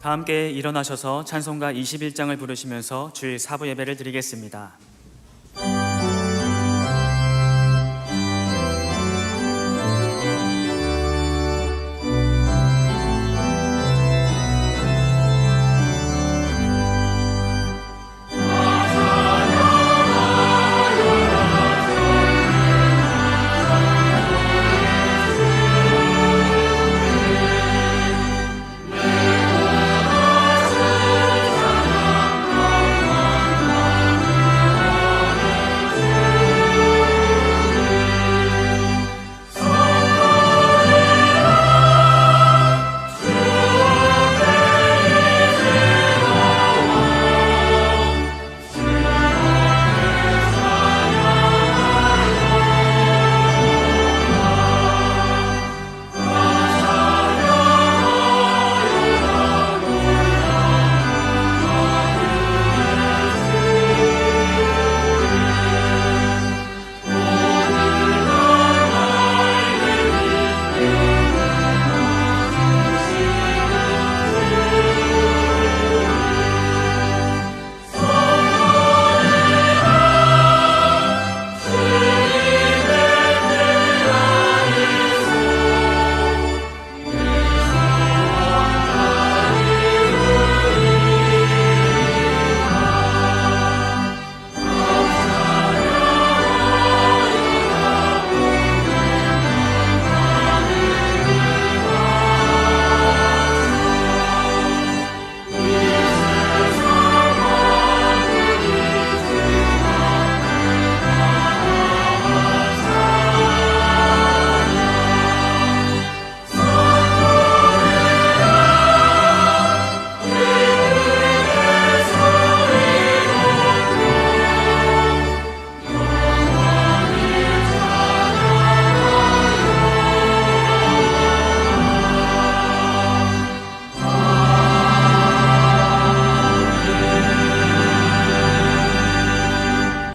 다 함께 일어나셔서 찬송가 21장을 부르시면서 주일 사부 예배를 드리겠습니다.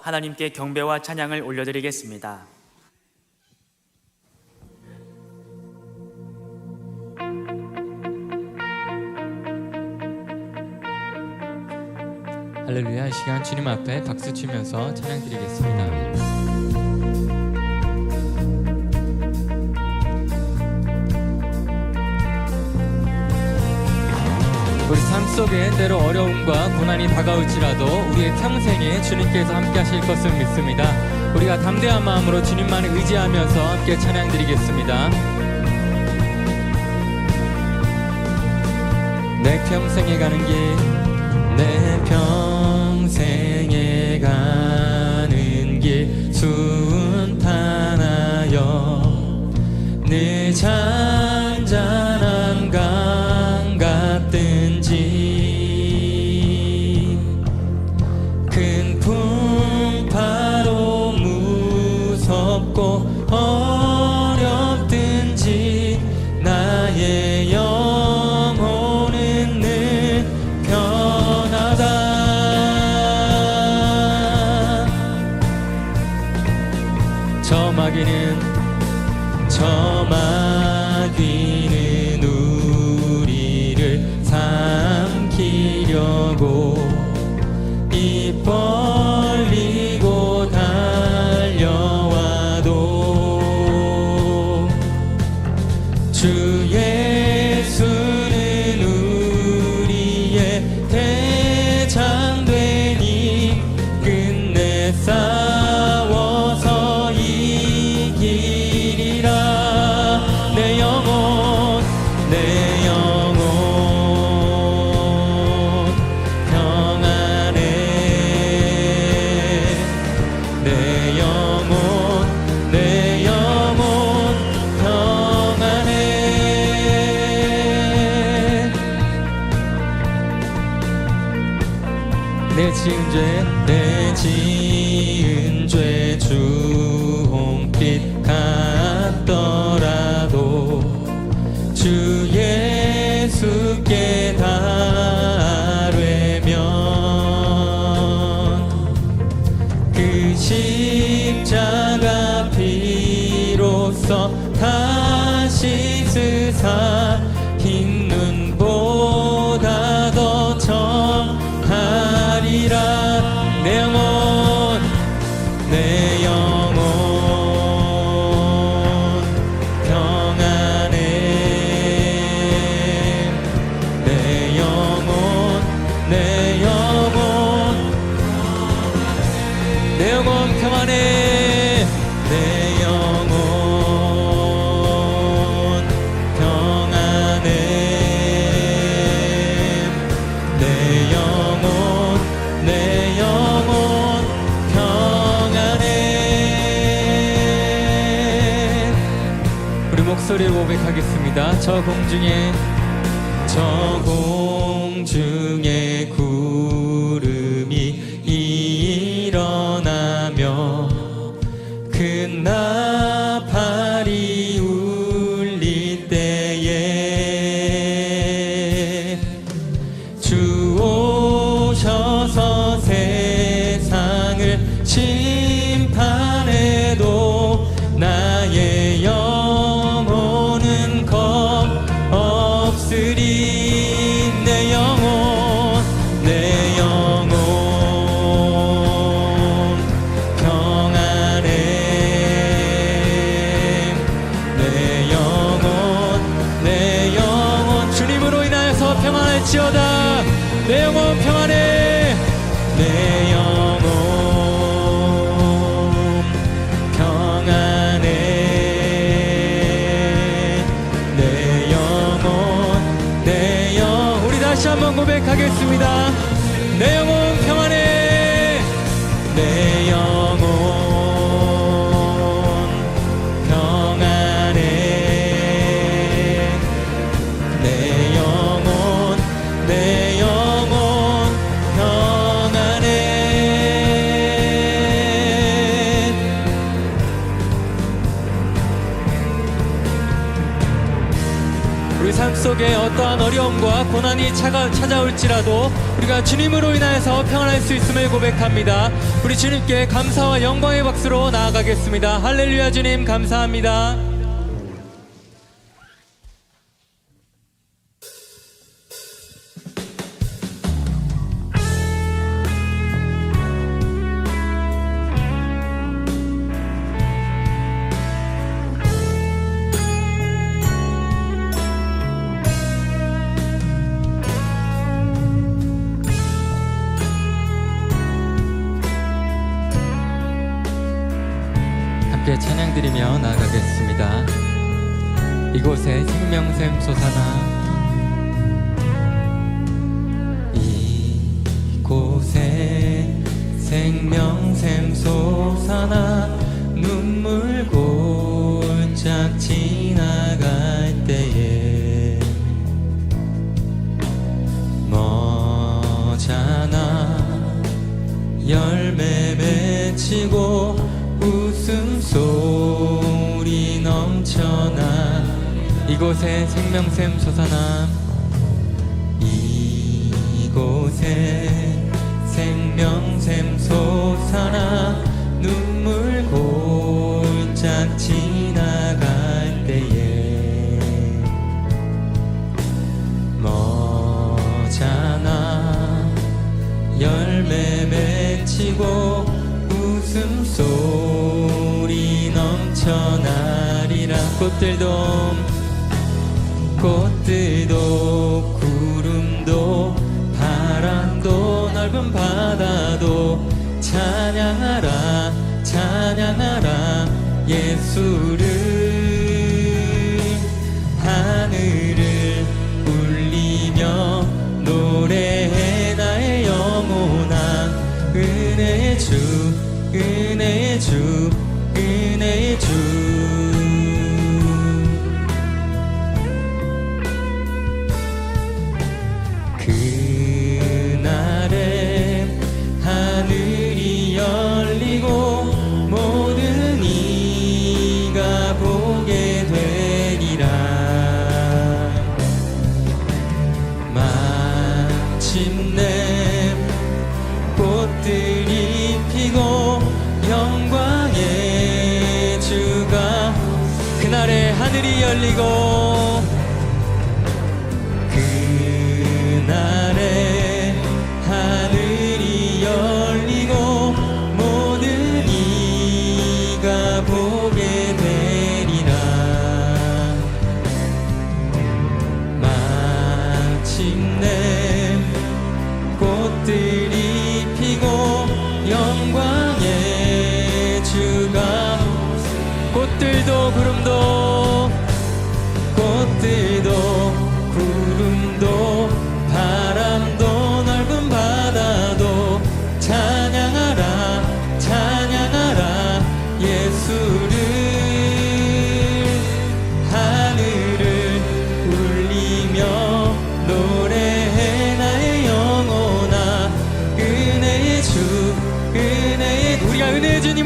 하나님께 경배와 찬양을 올려드리겠습니다. 할렐루야. 이 시간 주님 앞에 박수 치면서 찬양 드리겠습니다. 우리 삶 속에 때로 어려움과 고난이 다가올지라도 우리의 평생에 주님께서 함께 하실 것을 믿습니다. 우리가 담대한 마음으로 주님만을 의지하면서 함께 찬양 드리겠습니다. 내 평생에 가는 길, 내 평생에 가는 길 순탄하여 늘 잔잔한 강 같든지 큰 풍파로 무섭고 어렵든지 나의 영혼은 늘 편하다. 저 마귀는 우리를 삼키려고 입 벌리고 달려와도 주 예수는 우리의 대장 되니 끝내 싸워서 이기리라. 내 영혼 평안해. 내 영혼 평안해. 내 지은 죄 주홍빛 같더라도 주 예수께 달되면 그 십자가 피로써 다시 스사 흰 눈보다 목소리로 고백하겠습니다. 저 공중에 구름이 일어나며 큰 나팔이 울릴 때에 주 오셔서 세상을 심판해도 나의 영혼은 겁없으리. 내 영혼 평안해. 내 영혼 주님으로 인하여서 평안할지어다. 내 영혼 평안해. 내 영혼 평안해. 내 영혼 우리 다시 한번 고백하겠습니다. 내 영혼 평안해. 내 영혼 평안해. 내 영혼 평안해. 우리 삶 속에 어떠한 어려움과 고난이 찾아올지라도 우리가 주님으로 인하여서 평안할 수 있음을 고백합니다. 우리 주님께 감사와 영광의 박수로 나아가겠습니다. 할렐루야. 주님 감사합니다. 함께 찬양드리며 나아가겠습니다. 이곳에 생명샘 솟아나. 이곳에 생명샘 솟아나. 눈물 골짝 지나갈 때에 머잖아 열매 맺히고 웃음소리 넘쳐나. 이곳에 생명샘 솟아나. 이곳에 생명샘 솟아나. 눈물 골짝 지나갈 때에 머잖아 열매 맺히고 웃음소리 넘쳐나리라. 꽃들도 구름도 바람도 넓은 바다도 찬양하라 예수를. 하늘을 울리며 노래해 나의 영혼아. 은혜의 주 그날에 하늘이 열리고 모든 이가 보게 되리라. 마침내 꽃들이 피고 영광의 주가. 그날에 하늘이 열리고 그날에 하늘이 열리고 모든 이가 보게 되리라. 마침내 꽃들이 피고 영광의 주가. 꽃들도 구름도 바람도 넓은 바다도 찬양하라 예수를.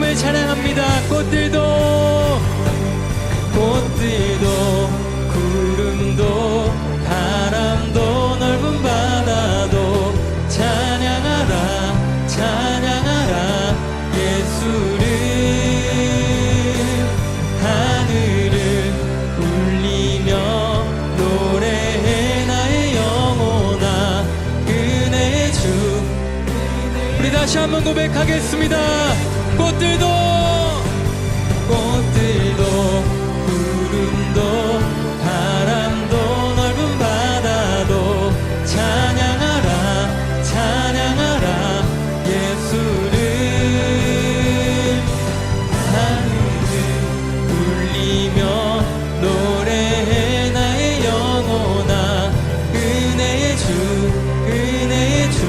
하나님을 찬양합니다. 꽃들도 구름도 바람도 넓은 바다도 찬양하라 찬양하라 예수를. 하늘을 울리며 노래해 나의 영혼아 은혜의 주. 우리 다시 한번 고백하겠습니다. 꽃들도 구름도 바람도 넓은 바다도 찬양하라 찬양하라 예수를. 하늘을 울리며 노래해 나의 영혼아 은혜의 주 은혜의 주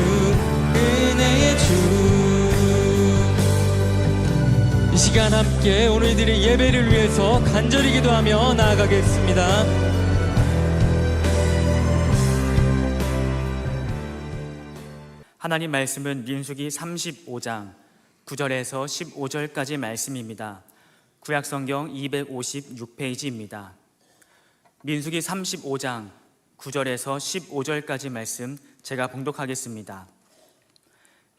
은혜의 주. 이 시간 함께 오늘들의 예배를 위해서 간절히 기도하며 나아가겠습니다. 하나님 말씀은 민수기 35장 9절에서 15절까지 말씀입니다. 구약성경 256페이지입니다. 민수기 35장 9절에서 15절까지 말씀 제가 봉독하겠습니다.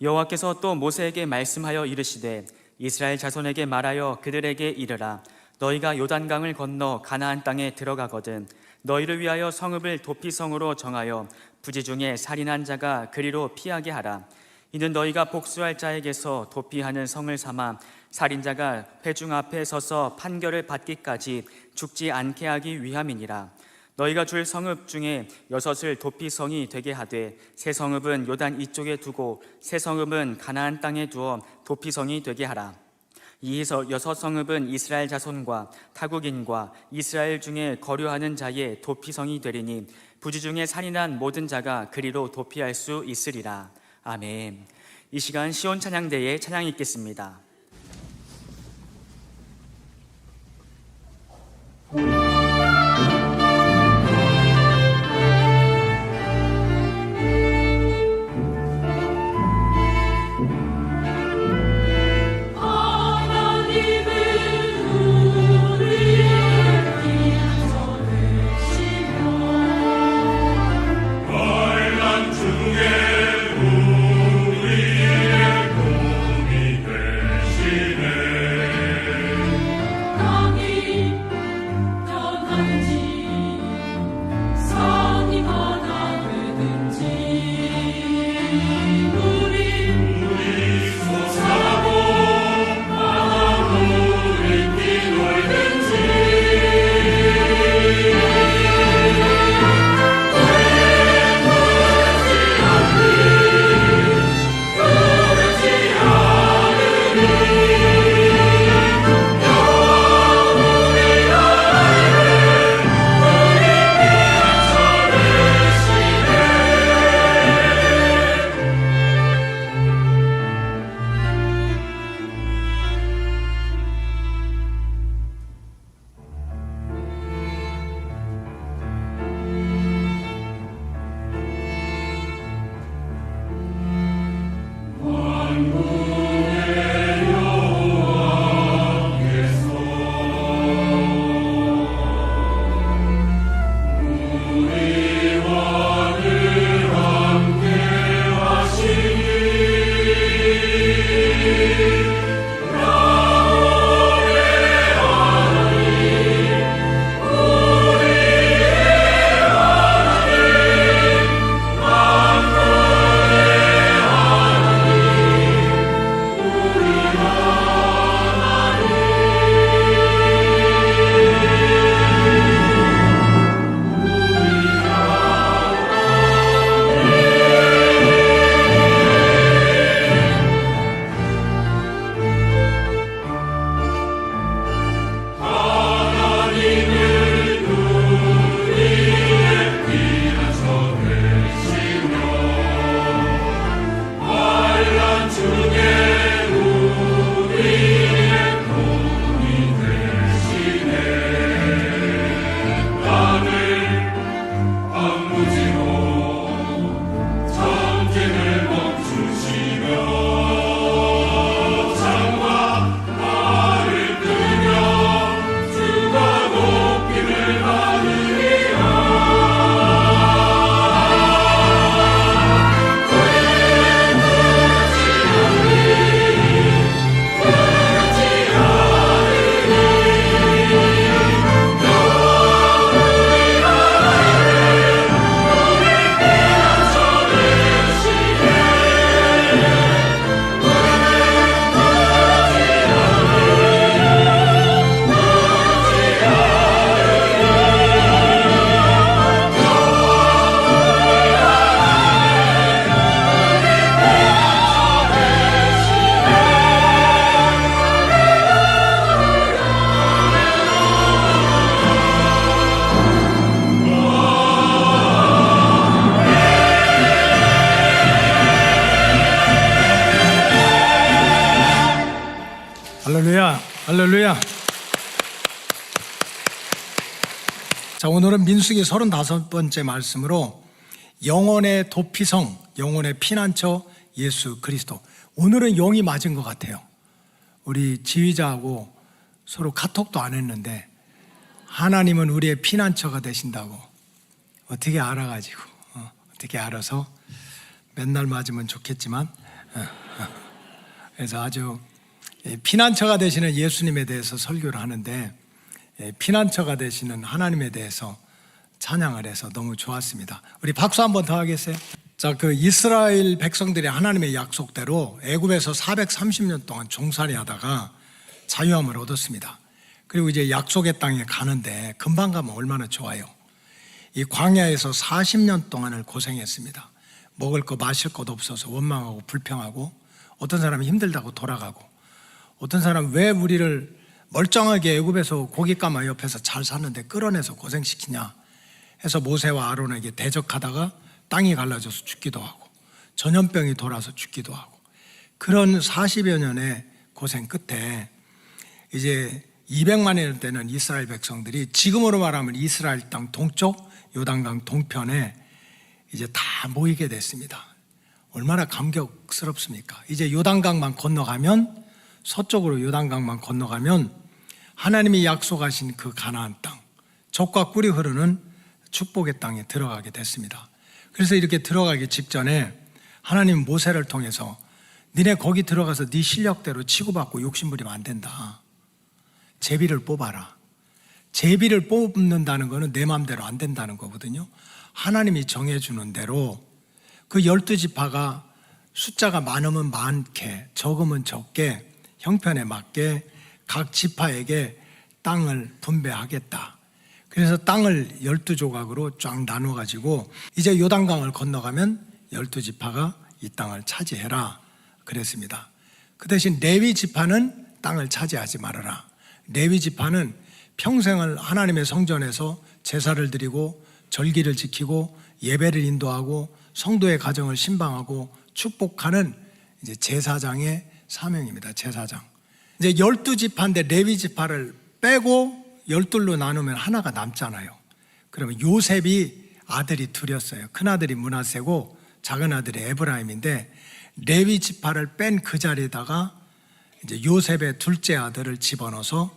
여호와께서 또 모세에게 말씀하여 이르시되 이스라엘 자손에게 말하여 그들에게 이르라. 너희가 요단강을 건너 가나안 땅에 들어가거든 너희를 위하여 성읍을 도피성으로 정하여 부지 중에 살인한 자가 그리로 피하게 하라. 이는 너희가 복수할 자에게서 도피하는 성을 삼아 살인자가 회중 앞에 서서 판결을 받기까지 죽지 않게 하기 위함이니라. 너희가 줄 성읍 중에 6을 도피성이 되게 하되 세 성읍은 요단 이쪽에 두고 세 성읍은 가나안 땅에 두어 도피성이 되게 하라. 이 6성읍은 이스라엘 자손과 타국인과 이스라엘 중에 거류하는 자의 도피성이 되리니 부지 중에 살인한 모든 자가 그리로 도피할 수 있으리라. 아멘. 이 시간 시온 찬양대에 찬양 읽겠습니다. 중에 우리의 꿈이 되시 할렐루야. 자, 오늘은 민수기 35번째 말씀으로 영혼의 도피성, 영혼의 피난처 예수 그리스도. 오늘은 용이 맞은 것 같아요. 우리 지휘자하고 서로 카톡도 안 했는데 하나님은 우리의 피난처가 되신다고 어떻게 알아가지고 어떻게 알아서 맨날 맞으면 좋겠지만 그래서 아주 피난처가 되시는 예수님에 대해서 설교를 하는데 피난처가 되시는 하나님에 대해서 찬양을 해서 너무 좋았습니다. 우리 박수 한번 더 하겠어요? 자, 그 이스라엘 백성들이 하나님의 약속대로 애굽에서 430년 동안 종살이 하다가 자유함을 얻었습니다. 그리고 이제 약속의 땅에 가는데 금방 가면 얼마나 좋아요. 이 광야에서 40년 동안을 고생했습니다. 먹을 거 마실 것도 없어서 원망하고 불평하고, 어떤 사람이 힘들다고 돌아가고, 어떤 사람은 왜 우리를 멀쩡하게 애굽에서 고깃가마 옆에서 잘 사는데 끌어내서 고생시키냐 해서 모세와 아론에게 대적하다가 땅이 갈라져서 죽기도 하고, 전염병이 돌아서 죽기도 하고, 그런 40여 년의 고생 끝에 이제 200만 년 되는 이스라엘 백성들이, 지금으로 말하면 이스라엘 땅 동쪽 요단강 동편에 이제 다 모이게 됐습니다. 얼마나 감격스럽습니까? 이제 요단강만 건너가면, 서쪽으로 요단강만 건너가면 하나님이 약속하신 그 가나안 땅, 젖과 꿀이 흐르는 축복의 땅에 들어가게 됐습니다. 그래서 이렇게 들어가기 직전에 하나님 모세를 통해서 니네 거기 들어가서 네 실력대로 치고받고 욕심부리면 안 된다. 제비를 뽑아라. 제비를 뽑는다는 것은 내 마음대로 안 된다는 거거든요. 하나님이 정해주는 대로 그 12지파가 숫자가 많으면 많게, 적으면 적게, 형편에 맞게 각 지파에게 땅을 분배하겠다. 그래서 땅을 12조각으로 쫙 나눠가지고 이제 요단강을 건너가면 12지파가 이 땅을 차지해라 그랬습니다. 그 대신 레위 지파는 땅을 차지하지 말아라. 레위 지파는 평생을 하나님의 성전에서 제사를 드리고 절기를 지키고 예배를 인도하고 성도의 가정을 신방하고 축복하는 이제 제사장의 사명입니다. 제사장. 이제 12지파인데 레위 지파를 빼고 12로 나누면 하나가 남잖아요. 그러면 요셉이 아들이 둘이었어요. 큰 아들이 므낫세고 작은 아들이 에브라임인데, 레위 지파를 뺀 그 자리에다가 이제 요셉의 둘째 아들을 집어넣어서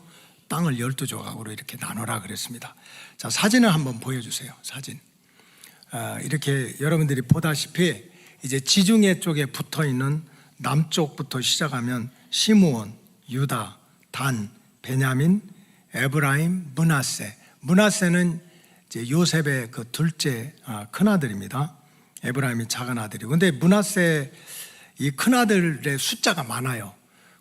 땅을 12조각으로 이렇게 나눠라 그랬습니다. 자, 사진을 한번 보여주세요. 사진. 이렇게 여러분들이 보다시피 이제 지중해 쪽에 붙어 있는 남쪽부터 시작하면 시므온, 유다, 단, 베냐민, 에브라임, 므낫세. 므낫세는 이제 요셉의 그 둘째 큰 아들입니다. 에브라임이 작은 아들이고. 근데 므낫세 이 큰 아들의 숫자가 많아요.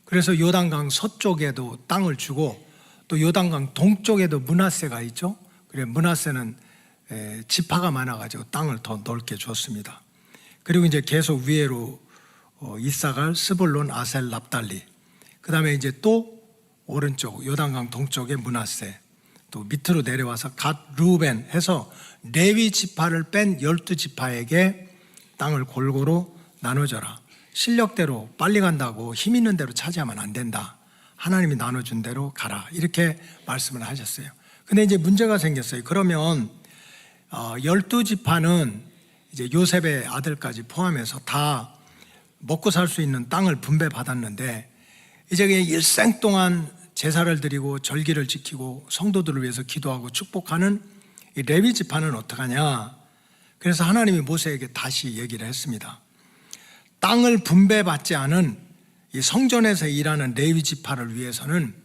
그래서 요단강 서쪽에도 땅을 주고 또 요단강 동쪽에도 므낫세가 있죠. 그래 므낫세는 지파가 많아가지고 땅을 더 넓게 줬습니다. 그리고 이제 계속 위에로 이사갈, 스불론, 아셀, 납달리. 그 다음에 이제 또 오른쪽 요단강 동쪽에 므낫세, 또 밑으로 내려와서 갓, 루벤 해서 레위 지파를 뺀 12지파에게 땅을 골고루 나눠줘라. 실력대로 빨리 간다고 힘 있는 대로 차지하면 안 된다. 하나님이 나눠준 대로 가라. 이렇게 말씀을 하셨어요. 근데 이제 문제가 생겼어요. 그러면 12지파는 이제 요셉의 아들까지 포함해서 다 먹고 살 수 있는 땅을 분배받았는데, 이제 그냥 일생 동안 제사를 드리고 절기를 지키고 성도들을 위해서 기도하고 축복하는 이 레위 지파는 어떡하냐. 그래서 하나님이 모세에게 다시 얘기를 했습니다. 땅을 분배받지 않은 이 성전에서 일하는 레위 지파를 위해서는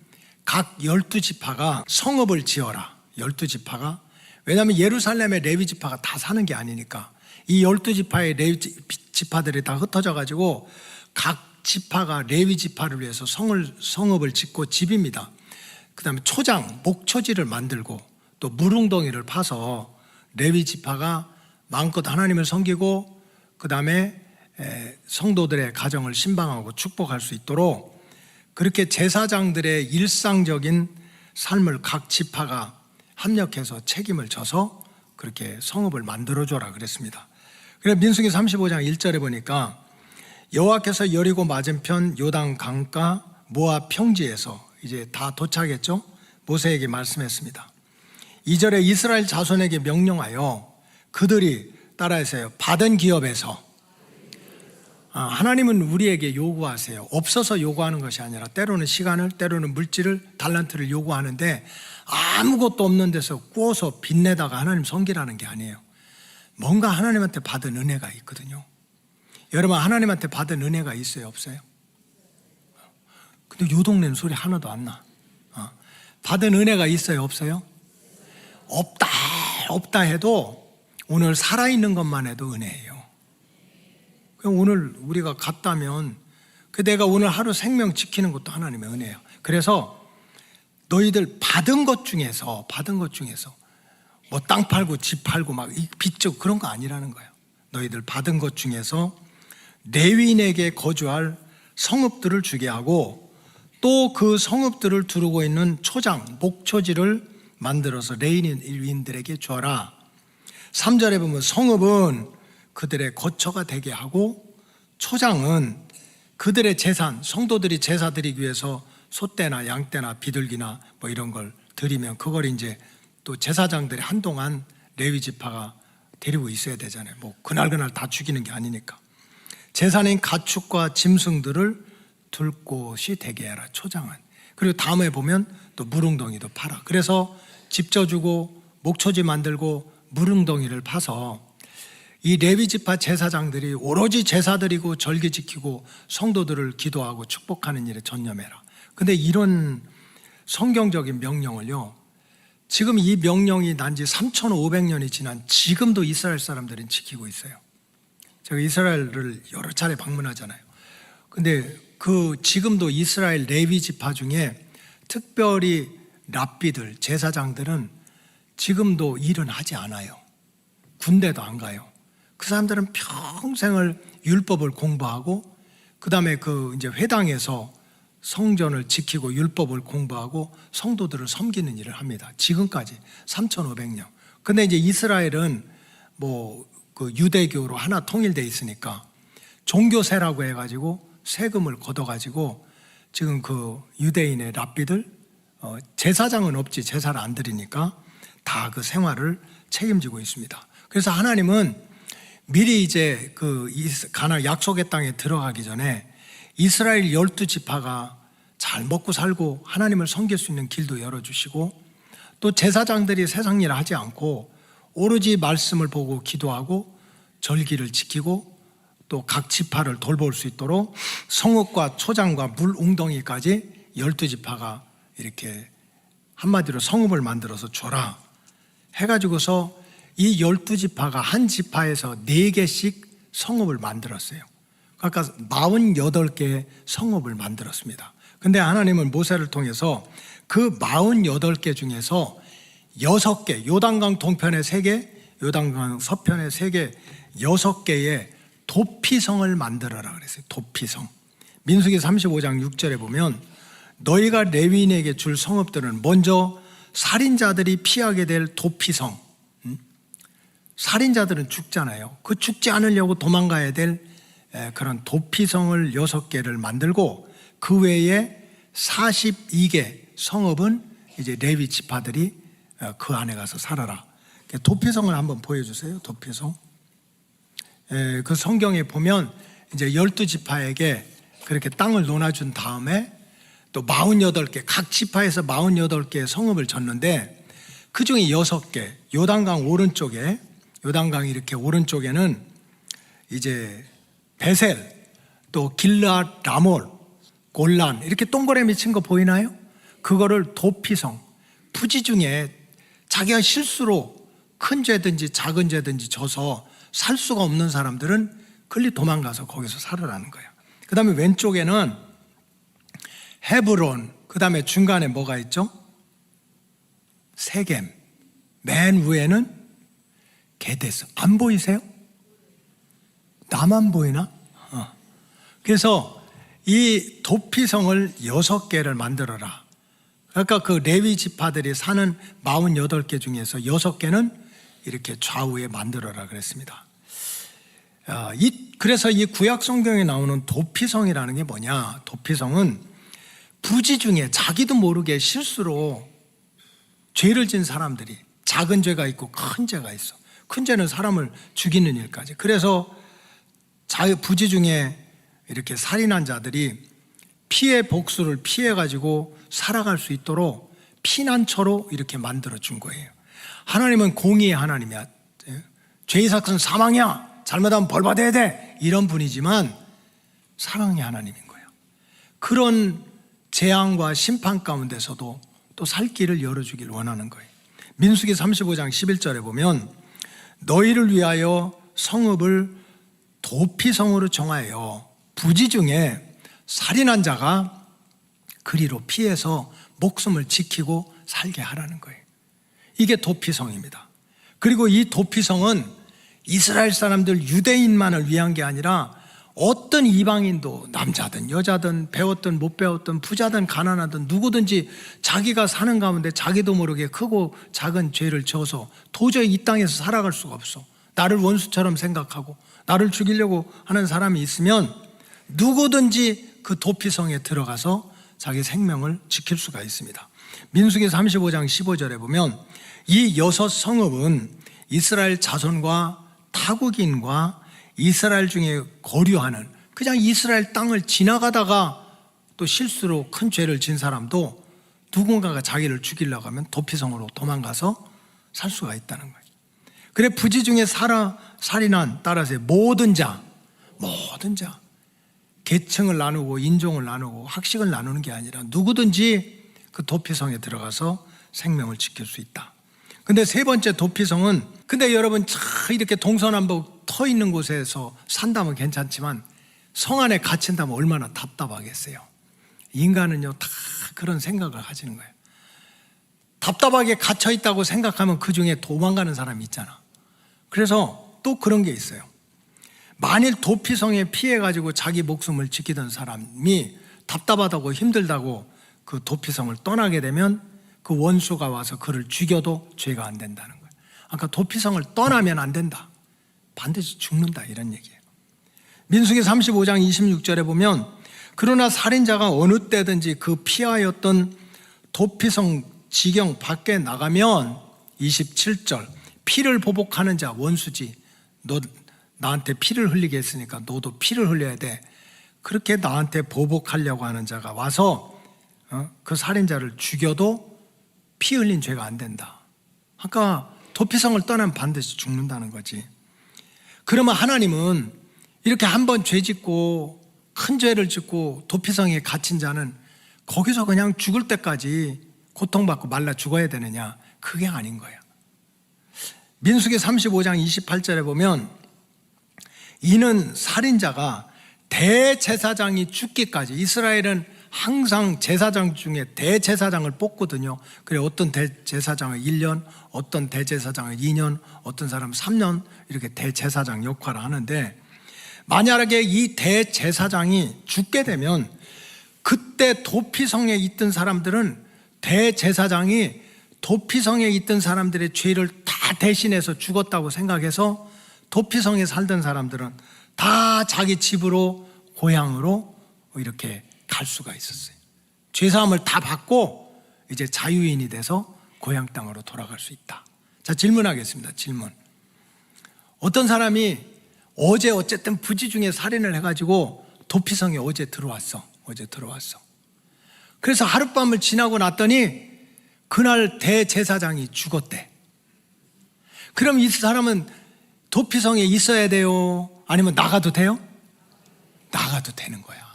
각 12지파가 성읍을 지어라. 12지파가. 왜냐하면 예루살렘의 레위 지파가 다 사는 게 아니니까 이 12지파의 레위 지파들이 다 흩어져 가지고 각 지파가 레위 지파를 위해서 성읍을 짓고 집입니다. 그 다음에 초장, 목초지를 만들고 또 물웅덩이를 파서 레위 지파가 마음껏 하나님을 섬기고 그 다음에 성도들의 가정을 신방하고 축복할 수 있도록 그렇게 제사장들의 일상적인 삶을 각 지파가 합력해서 책임을 져서 그렇게 성읍을 만들어줘라 그랬습니다. 그래서 민수기 35장 1절에 보니까 여호와께서 여리고 맞은편 요단 강가 모압 평지에서 이제 다 도착했죠. 모세에게 말씀했습니다. 2절에 이스라엘 자손에게 명령하여 그들이 따라하세요. 받은 기업에서 하나님은 우리에게 요구하세요. 없어서 요구하는 것이 아니라 때로는 시간을, 때로는 물질을, 달란트를 요구하는데 아무것도 없는 데서 구워서 빚내다가 하나님 섬기라는 게 아니에요. 뭔가 하나님한테 받은 은혜가 있거든요. 여러분, 하나님한테 받은 은혜가 있어요, 없어요? 근데 요 동네는 소리 하나도 안 나. 받은 은혜가 있어요, 없어요? 없다 해도 오늘 살아있는 것만 해도 은혜예요. 그럼 오늘 우리가 갔다면 내가 오늘 하루 생명 지키는 것도 하나님의 은혜예요. 그래서 너희들 받은 것 중에서 뭐 땅 팔고 집 팔고 막 빚지고 그런 거 아니라는 거예요. 너희들 받은 것 중에서 레위인에게 거주할 성읍들을 주게 하고 또 그 성읍들을 두르고 있는 초장, 목초지를 만들어서 레위인들에게 주어라. 3절에 보면 성읍은 그들의 거처가 되게 하고 초장은 그들의 재산, 성도들이 제사 드리기 위해서 소떼나 양떼나 비둘기나 뭐 이런 걸 드리면 그걸 이제 또 제사장들이 한동안 레위 지파가 데리고 있어야 되잖아요. 뭐 그날 다 죽이는 게 아니니까. 제사는 가축과 짐승들을 둘 곳이 되게 해라. 초장은. 그리고 다음에 보면 또 무릉덩이도 팔아. 그래서 집 져주고 목초지 만들고 무릉덩이를 파서 이 레위 지파 제사장들이 오로지 제사 드리고 절기 지키고 성도들을 기도하고 축복하는 일에 전념해라. 근데 이런 성경적인 명령을요, 지금 이 명령이 난 지 3,500년이 지난 지금도 이스라엘 사람들은 지키고 있어요. 제가 이스라엘을 여러 차례 방문하잖아요. 근데 지금도 이스라엘 레위 지파 중에 특별히 랍비들, 제사장들은 지금도 일은 하지 않아요. 군대도 안 가요. 그 사람들은 평생을 율법을 공부하고 그 다음에 이제 회당에서 성전을 지키고 율법을 공부하고 성도들을 섬기는 일을 합니다. 지금까지 3,500년. 근데 이제 이스라엘은 유대교로 하나 통일돼 있으니까 종교세라고 해가지고 세금을 걷어가지고 지금 유대인의 랍비들, 제사장은 없지, 제사를 안 드리니까 다 그 생활을 책임지고 있습니다. 그래서 하나님은 미리 이제 가나안 약속의 땅에 들어가기 전에 이스라엘 12지파가 잘 먹고 살고 하나님을 섬길 수 있는 길도 열어주시고 또 제사장들이 세상 일을 하지 않고 오로지 말씀을 보고 기도하고 절기를 지키고 또 각 지파를 돌볼 수 있도록 성읍과 초장과 물 웅덩이까지 12지파가 이렇게 한마디로 성읍을 만들어서 줘라 해가지고서 이 12지파가 한 지파에서 4개씩 성읍을 만들었어요. 그러니까 48개의 성읍을 만들었습니다. 근데 하나님은 모세를 통해서 그 48개 중에서 6개, 요단강 동편에 3개, 요단강 서편에 3개, 6개의 도피성을 만들어라 그랬어요. 도피성. 민수기 35장 6절에 보면 너희가 레위인에게 줄 성읍들은 먼저 살인자들이 피하게 될 도피성. 살인자들은 죽잖아요. 그 죽지 않으려고 도망가야 될 그런 도피성을 6개를 만들고 그 외에 42개 성읍은 이제 레위 지파들이 그 안에 가서 살아라. 도피성을 한번 보여주세요. 도피성. 그 성경에 보면 이제 12지파에게 그렇게 땅을 놓아준 다음에 또 48개, 각 지파에서 48개의 성읍을 졌는데 그 중에 6개, 요단강 오른쪽에, 요단강 이렇게 오른쪽에는 이제 베셀, 또 길르앗 라몰, 골란 이렇게 동그라미 친 거 보이나요? 그거를 도피성, 부지 중에 자기가 실수로 큰 죄든지 작은 죄든지 져서 살 수가 없는 사람들은 끌리 도망가서 거기서 살으라는 거예요. 그 다음에 왼쪽에는 헤브론, 그 다음에 중간에 뭐가 있죠? 세겜, 맨 위에는 게데스. 안 보이세요? 나만 보이나? 그래서 이 도피성을 6개를 만들어라. 그러니까 그 레위 지파들이 사는 48개 중에서 6개는 이렇게 좌우에 만들어라 그랬습니다. 그래서 이 구약 성경에 나오는 도피성이라는 게 뭐냐? 도피성은 부지 중에 자기도 모르게 실수로 죄를 진 사람들이 작은 죄가 있고 큰 죄가 있어. 큰 죄는 사람을 죽이는 일까지. 그래서 부지 중에 이렇게 살인한 자들이 피해 복수를 피해가지고 살아갈 수 있도록 피난처로 이렇게 만들어준 거예요. 하나님은 공의의 하나님이야. 죄의 삭은 사망이야. 잘못하면 벌 받아야 돼. 이런 분이지만 사랑의 하나님인 거예요. 그런 재앙과 심판 가운데서도 또 살 길을 열어주길 원하는 거예요. 민수기 35장 11절에 보면 너희를 위하여 성읍을 도피성으로 정하여 부지 중에 살인한 자가 그리로 피해서 목숨을 지키고 살게 하라는 거예요. 이게 도피성입니다. 그리고 이 도피성은 이스라엘 사람들 유대인만을 위한 게 아니라 어떤 이방인도 남자든 여자든 배웠든 못 배웠든 부자든 가난하든 누구든지 자기가 사는 가운데 자기도 모르게 크고 작은 죄를 져서 도저히 이 땅에서 살아갈 수가 없어. 나를 원수처럼 생각하고 나를 죽이려고 하는 사람이 있으면 누구든지 그 도피성에 들어가서 자기 생명을 지킬 수가 있습니다. 민수기 35장 15절에 보면 이 6 성읍은 이스라엘 자손과 타국인과 이스라엘 중에 거류하는 그냥 이스라엘 땅을 지나가다가 또 실수로 큰 죄를 진 사람도 누군가가 자기를 죽이려고 하면 도피성으로 도망가서 살 수가 있다는 거예요. 그래 부지 중에 살인한 따라서 모든 자 계층을 나누고 인종을 나누고 학식을 나누는 게 아니라 누구든지 그 도피성에 들어가서 생명을 지킬 수 있다. 근데 세 번째 도피성은 근데 여러분 참 이렇게 동서남북 터 있는 곳에서 산다면 괜찮지만 성 안에 갇힌다면 얼마나 답답하겠어요. 인간은요 다 그런 생각을 가지는 거예요. 답답하게 갇혀 있다고 생각하면 그 중에 도망가는 사람이 있잖아. 그래서 또 그런 게 있어요. 만일 도피성에 피해가지고 자기 목숨을 지키던 사람이 답답하다고 힘들다고 그 도피성을 떠나게 되면 그 원수가 와서 그를 죽여도 죄가 안 된다는 거예요. 아까 도피성을 떠나면 안 된다. 반드시 죽는다 이런 얘기예요. 민수기 35장 26절에 보면 그러나 살인자가 어느 때든지 그 피하였던 도피성 지경 밖에 나가면 27절 피를 보복하는 자 원수지 너 나한테 피를 흘리게 했으니까 너도 피를 흘려야 돼. 그렇게 나한테 보복하려고 하는 자가 와서 그 살인자를 죽여도 피 흘린 죄가 안 된다. 아까 도피성을 떠나면 반드시 죽는다는 거지. 그러면 하나님은 이렇게 한번 죄 짓고 큰 죄를 짓고 도피성에 갇힌 자는 거기서 그냥 죽을 때까지 고통받고 말라 죽어야 되느냐? 그게 아닌 거야. 민수기 35장 28절에 보면 이는 살인자가 대제사장이 죽기까지 이스라엘은 항상 제사장 중에 대제사장을 뽑거든요. 그래 어떤 대제사장은 1년, 어떤 대제사장은 2년, 어떤 사람은 3년 이렇게 대제사장 역할을 하는데 만약에 이 대제사장이 죽게 되면 그때 도피성에 있던 사람들은 대제사장이 도피성에 있던 사람들의 죄를 다 대신해서 죽었다고 생각해서 도피성에 살던 사람들은 다 자기 집으로 고향으로 이렇게 갈 수가 있었어요. 죄사함을 다 받고 이제 자유인이 돼서 고향 땅으로 돌아갈 수 있다. 자, 질문하겠습니다. 질문. 어떤 사람이 어제 어쨌든 부지 중에 살인을 해가지고 도피성에 어제 들어왔어. 그래서 하룻밤을 지나고 났더니 그날 대제사장이 죽었대. 그럼 이 사람은 도피성에 있어야 돼요? 아니면 나가도 돼요? 나가도 되는 거야.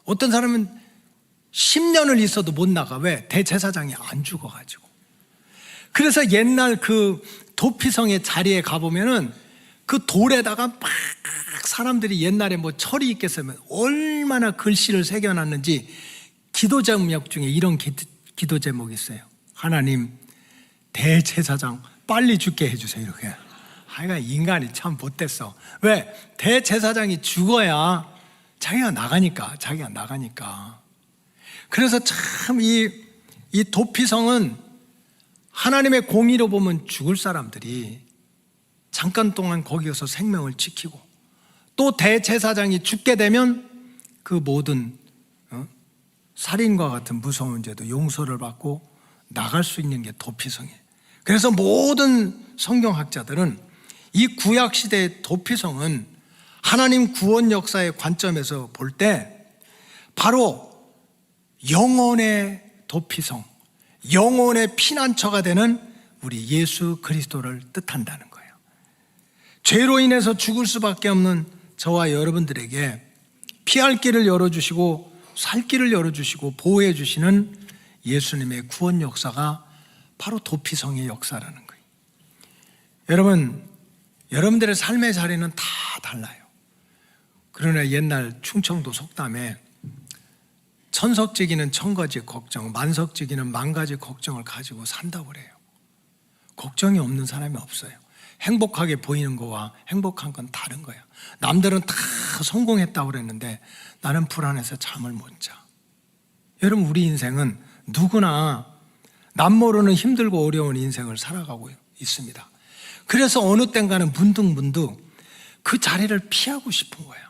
어떤 사람은 10년을 있어도 못 나가. 왜? 대제사장이 안 죽어가지고. 그래서 옛날 그 도피성의 자리에 가보면은 그 돌에다가 막 사람들이 옛날에 뭐 철이 있겠으면 얼마나 글씨를 새겨놨는지 기도 제목 중에 이런 기도 제목이 있어요. 하나님, 대제사장 빨리 죽게 해주세요. 이렇게. 하여간 인간이 참 못됐어. 왜? 대제사장이 죽어야 자기가 나가니까. 그래서 참 이 도피성은 하나님의 공의로 보면 죽을 사람들이 잠깐 동안 거기서 생명을 지키고 또 대제사장이 죽게 되면 그 모든 살인과 같은 무서운 죄도 용서를 받고 나갈 수 있는 게 도피성이에요. 그래서 모든 성경학자들은 이 구약시대의 도피성은 하나님 구원 역사의 관점에서 볼 때 바로 영혼의 도피성, 영혼의 피난처가 되는 우리 예수 그리스도를 뜻한다는 거예요. 죄로 인해서 죽을 수밖에 없는 저와 여러분들에게 피할 길을 열어주시고 살 길을 열어주시고 보호해 주시는 예수님의 구원 역사가 바로 도피성의 역사라는 거예요. 여러분, 여러분들의 삶의 자리는 다 달라요. 그러나 옛날 충청도 속담에 천석지기는 천가지 걱정, 만석지기는 만가지 걱정을 가지고 산다고 그래요. 걱정이 없는 사람이 없어요. 행복하게 보이는 거와 행복한 건 다른 거예요. 남들은 다 성공했다고 그랬는데 나는 불안해서 잠을 못 자. 여러분, 우리 인생은 누구나 남 모르는 힘들고 어려운 인생을 살아가고 있습니다. 그래서 어느 땐가는 문득문득 그 자리를 피하고 싶은 거예요.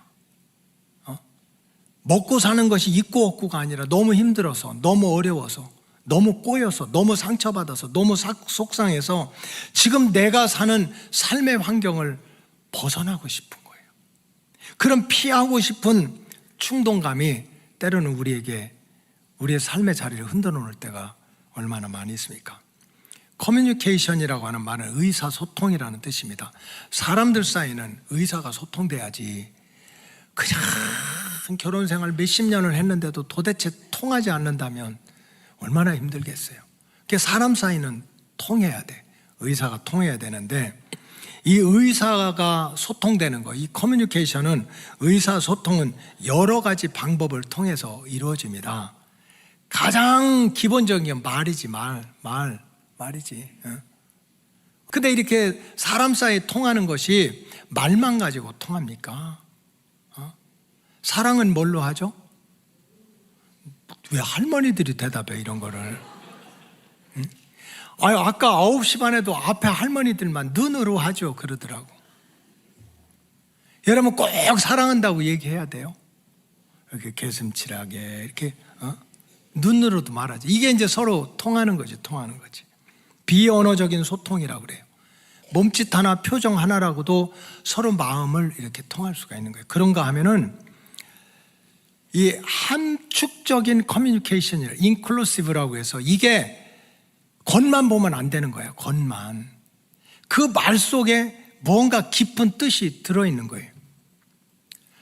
먹고 사는 것이 있고 없고가 아니라 너무 힘들어서, 너무 어려워서, 너무 꼬여서, 너무 상처받아서, 너무 속상해서 지금 내가 사는 삶의 환경을 벗어나고 싶은 거예요. 그런 피하고 싶은 충동감이 때로는 우리에게 우리의 삶의 자리를 흔들어놓을 때가 얼마나 많이 있습니까? 커뮤니케이션이라고 하는 말은 의사소통이라는 뜻입니다. 사람들 사이는 의사가 소통돼야지 그냥 결혼 생활 몇십 년을 했는데도 도대체 통하지 않는다면 얼마나 힘들겠어요. 그러니까 사람 사이는 통해야 돼. 의사가 통해야 되는데 이 의사가 소통되는 거, 이 커뮤니케이션은, 의사소통은 여러 가지 방법을 통해서 이루어집니다. 가장 기본적인 게 말이지, 말이지. 근데 이렇게 사람 사이에 통하는 것이 말만 가지고 통합니까? 사랑은 뭘로 하죠? 왜 할머니들이 대답해 이런 거를? 아까 9시 반에도 앞에 할머니들만 눈으로 하죠 그러더라고. 여러분, 꼭 사랑한다고 얘기해야 돼요. 이렇게 개슴치하게 이렇게 눈으로도 말하지. 이게 이제 서로 통하는 거지. 비언어적인 소통이라고 그래요. 몸짓 하나, 표정 하나라고도 서로 마음을 이렇게 통할 수가 있는 거예요. 그런가 하면은 이 함축적인 커뮤니케이션이라, 인클루시브라고 해서, 이게 겉만 보면 안 되는 거예요. 겉만. 그 말 속에 뭔가 깊은 뜻이 들어있는 거예요.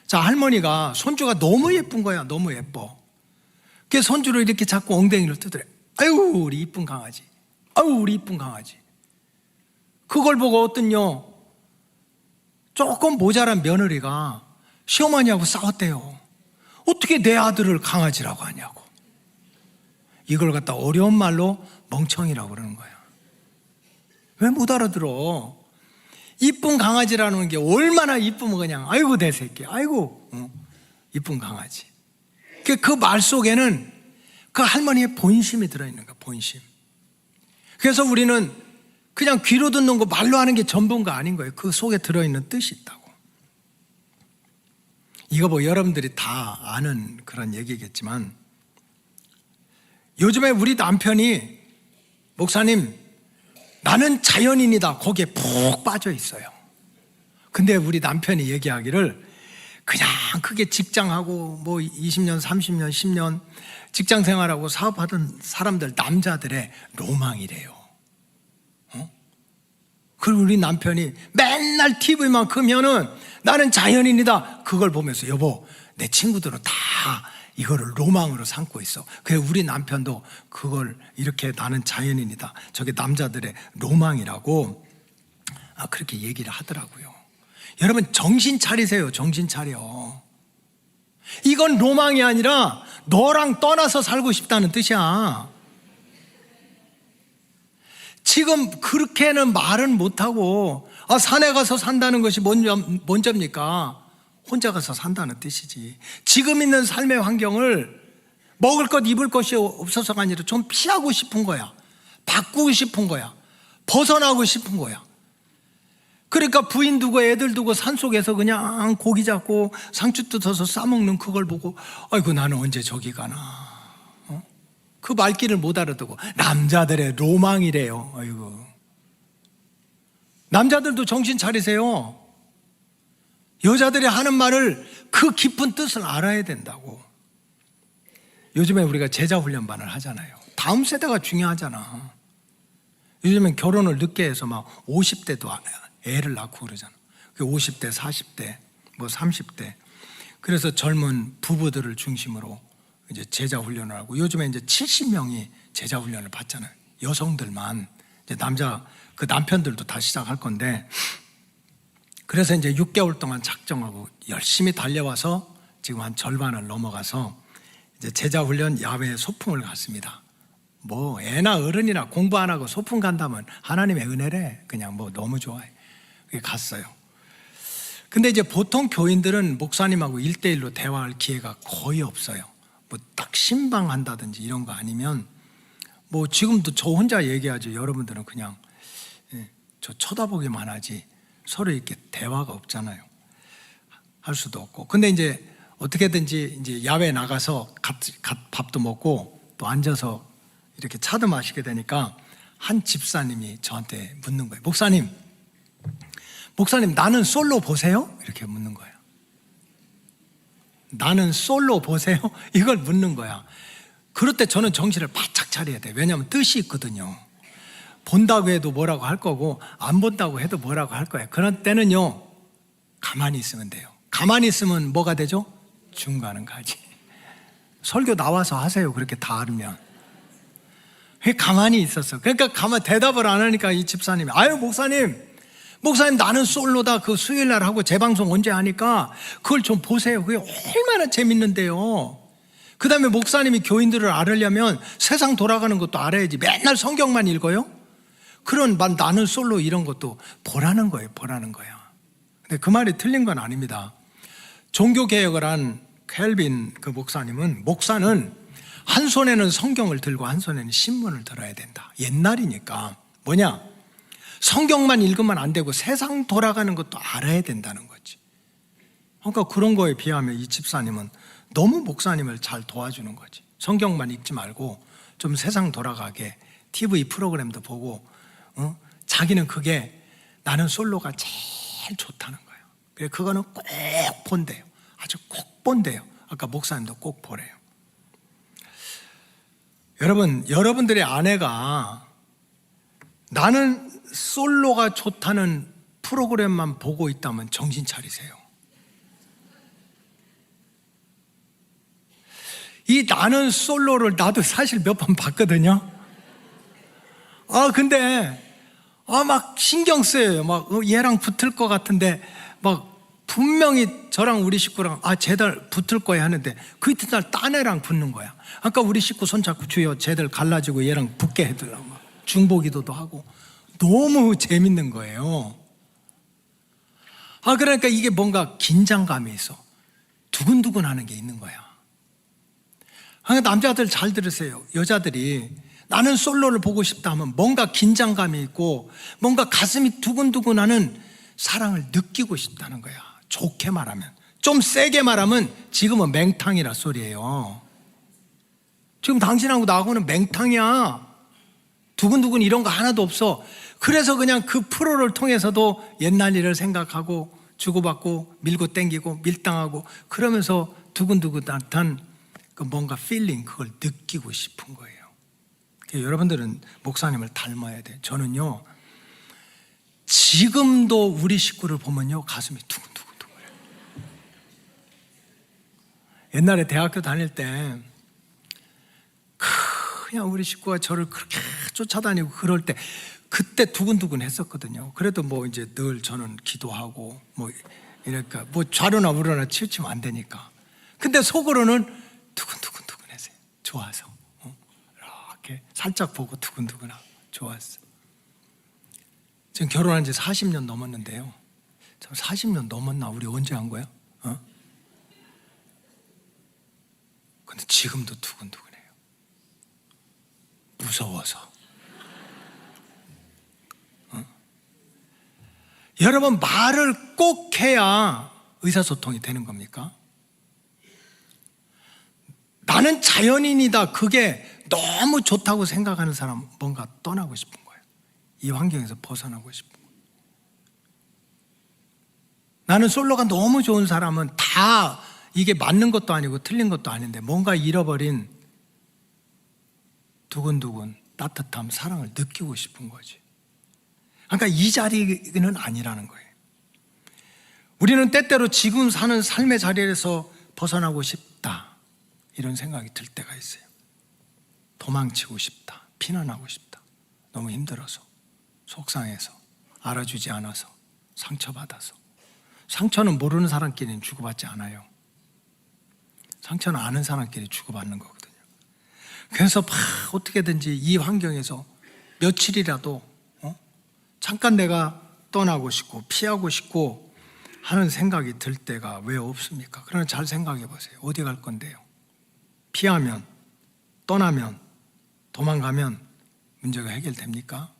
자, 할머니가 손주가 너무 예쁜 거야. 너무 예뻐. 그래서 손주를 이렇게 자꾸 엉덩이를 두드려. 아유, 우리 이쁜 강아지. 아유, 우리 이쁜 강아지. 그걸 보고 어떤요, 조금 모자란 며느리가 시어머니하고 싸웠대요. 어떻게 내 아들을 강아지라고 하냐고. 이걸 갖다 어려운 말로 멍청이라고 그러는 거야. 왜 못 알아들어? 이쁜 강아지라는 게 얼마나 이쁘면 그냥 아이고 내 새끼, 아이고 이쁜 강아지. 그 말 속에는 그 할머니의 본심이 들어있는 거야. 본심. 그래서 우리는 그냥 귀로 듣는 거, 말로 하는 게 전부인 거 아닌 거예요. 그 속에 들어있는 뜻이 있다고. 이거 뭐 여러분들이 다 아는 그런 얘기겠지만, 요즘에 우리 남편이, 목사님, 나는 자연인이다, 거기에 푹 빠져 있어요. 근데 우리 남편이 얘기하기를, 그냥 크게 직장하고 뭐 20년, 30년, 10년 직장 생활하고 사업하던 사람들, 남자들의 로망이래요. 그리고 우리 남편이 맨날 TV만 끄면은 나는 자연인이다, 그걸 보면서 여보, 내 친구들은 다 이거를 로망으로 삼고 있어. 그래서 우리 남편도 그걸 이렇게 나는 자연인이다, 저게 남자들의 로망이라고 그렇게 얘기를 하더라고요. 여러분, 정신 차리세요. 정신 차려. 이건 로망이 아니라 너랑 떠나서 살고 싶다는 뜻이야. 지금 그렇게는 말은 못하고 산에 가서 산다는 것이 먼저입니까? 혼자 가서 산다는 뜻이지. 지금 있는 삶의 환경을 먹을 것 입을 것이 없어서가 아니라 좀 피하고 싶은 거야. 바꾸고 싶은 거야. 벗어나고 싶은 거야. 그러니까 부인 두고 애들 두고 산속에서 그냥 고기 잡고 상추 뜯어서 싸먹는 그걸 보고 아이고 나는 언제 저기 가나. 그 말귀를 못 알아듣고 남자들의 로망이래요. 아이고. 남자들도 정신 차리세요. 여자들이 하는 말을 그 깊은 뜻을 알아야 된다고. 요즘에 우리가 제자훈련반을 하잖아요. 다음 세대가 중요하잖아. 요즘엔 결혼을 늦게 해서 막 50대도 애를 낳고 그러잖아. 50대, 40대, 뭐 30대. 그래서 젊은 부부들을 중심으로 이제 제자훈련을 하고, 요즘에 이제 70명이 제자훈련을 받잖아요. 여성들만. 이제 그 남편들도 다 시작할 건데, 그래서 이제 6개월 동안 작정하고 열심히 달려와서 지금 한 절반을 넘어가서 이제 제자훈련 야외 소풍을 갔습니다. 뭐 애나 어른이나 공부 안 하고 소풍 간다면 하나님의 은혜래. 그냥 뭐 너무 좋아해. 갔어요. 근데 이제 보통 교인들은 목사님하고 1대1로 대화할 기회가 거의 없어요. 뭐 딱 신방한다든지 이런 거 아니면, 뭐 지금도 저 혼자 얘기하죠. 여러분들은 그냥 저 쳐다보기만 하지 서로 이렇게 대화가 없잖아요. 할 수도 없고. 근데 이제 어떻게든지 이제 야외에 나가서 밥도 먹고 또 앉아서 이렇게 차도 마시게 되니까 한 집사님이 저한테 묻는 거예요. 목사님, 나는 솔로 보세요? 이렇게 묻는 거예요. 나는 솔로 보세요? 이걸 묻는 거야. 그럴 때 저는 정신을 바짝 차려야 돼요. 왜냐하면 뜻이 있거든요. 본다고 해도 뭐라고 할 거고, 안 본다고 해도 뭐라고 할 거예요. 그런 때는요, 가만히 있으면 돼요. 가만히 있으면 뭐가 되죠? 중간은 가지. 설교 나와서 하세요. 그렇게 다 알면. 가만히 있었어. 그러니까 대답을 안 하니까 이 집사님이, 아유 목사님 나는 솔로다. 그 수요일 날 하고 재방송 언제 하니까 그걸 좀 보세요. 그게 얼마나 재밌는데요. 그 다음에 목사님이 교인들을 알으려면 세상 돌아가는 것도 알아야지. 맨날 성경만 읽어요? 그런 나는 솔로 이런 것도 보라는 거예요. 근데 그 말이 틀린 건 아닙니다. 종교개혁을 한 켈빈 그 목사는 한 손에는 성경을 들고 한 손에는 신문을 들어야 된다. 옛날이니까. 뭐냐? 성경만 읽으면 안 되고 세상 돌아가는 것도 알아야 된다는 거지. 그러니까 그런 거에 비하면 이 집사님은 너무 목사님을 잘 도와주는 거지. 성경만 읽지 말고 좀 세상 돌아가게 TV 프로그램도 보고, 자기는 그게 나는 솔로가 제일 좋다는 거예요. 그래, 그거는 꼭 본대요. 아주 꼭 본대요. 아까 목사님도 꼭 보래요. 여러분들의 아내가 나는 솔로가 좋다는 프로그램만 보고 있다면 정신 차리세요. 이 나는 솔로를 나도 사실 몇 번 봤거든요. 근데 막 신경 쓰여요. 막 얘랑 붙을 것 같은데 막 분명히 저랑 우리 식구랑 쟤들 붙을 거야 하는데 그 이튿날 딴 애랑 붙는 거야. 아까 우리 식구 손잡고 주여 쟤들 갈라지고 얘랑 붙게 해달라고 막 중보기도도 하고 너무 재밌는 거예요. 그러니까 이게 뭔가 긴장감이 있어. 두근두근 하는 게 있는 거야. 남자들 잘 들으세요. 여자들이 나는 솔로를 보고 싶다 하면 뭔가 긴장감이 있고 뭔가 가슴이 두근두근하는 사랑을 느끼고 싶다는 거야. 좋게 말하면. 좀 세게 말하면 지금은 맹탕이라 소리예요. 지금 당신하고 나하고는 맹탕이야. 두근두근 이런 거 하나도 없어. 그래서 그냥 그 프로를 통해서도 옛날 일을 생각하고 주고받고 밀고 땡기고 밀당하고 그러면서 두근두근한 그 뭔가 필링, 그걸 느끼고 싶은 거예요. 여러분들은 목사님을 닮아야 돼요. 저는요, 지금도 우리 식구를 보면요, 가슴이 두근두근해요. 옛날에 대학교 다닐 때 그냥 우리 식구가 저를 그렇게 쫓아다니고 그럴 때 그때 두근두근 했었거든요. 그래도 뭐 이제 늘 저는 기도하고 뭐 이러니까 뭐 좌로나 우로나 치우치면 안 되니까. 근데 속으로는 두근두근했어요. 좋아서. 이렇게 살짝 보고 두근두근하고 좋았어. 지금 결혼한 지 40년 넘었는데요. 참 40년 넘었나? 우리 언제 한 거야? 근데 지금도 두근두근해요. 무서워서. 여러분, 말을 꼭 해야 의사소통이 되는 겁니까? 나는 자연인이다. 그게 너무 좋다고 생각하는 사람은 뭔가 떠나고 싶은 거예요. 이 환경에서 벗어나고 싶은 거예요. 나는 솔로가 너무 좋은 사람은 다 이게 맞는 것도 아니고 틀린 것도 아닌데 뭔가 잃어버린 두근두근 따뜻함, 사랑을 느끼고 싶은 거지. 그러니까 이 자리는 아니라는 거예요. 우리는 때때로 지금 사는 삶의 자리에서 벗어나고 싶다, 이런 생각이 들 때가 있어요. 도망치고 싶다, 피난하고 싶다. 너무 힘들어서, 속상해서, 알아주지 않아서, 상처받아서. 상처는 모르는 사람끼리는 주고받지 않아요. 상처는 아는 사람끼리 주고받는 거거든요. 그래서 막 어떻게든지 이 환경에서 며칠이라도 잠깐 내가 떠나고 싶고 피하고 싶고 하는 생각이 들 때가 왜 없습니까? 그러나 잘 생각해 보세요. 어디 갈 건데요? 피하면, 떠나면, 도망가면 문제가 해결됩니까?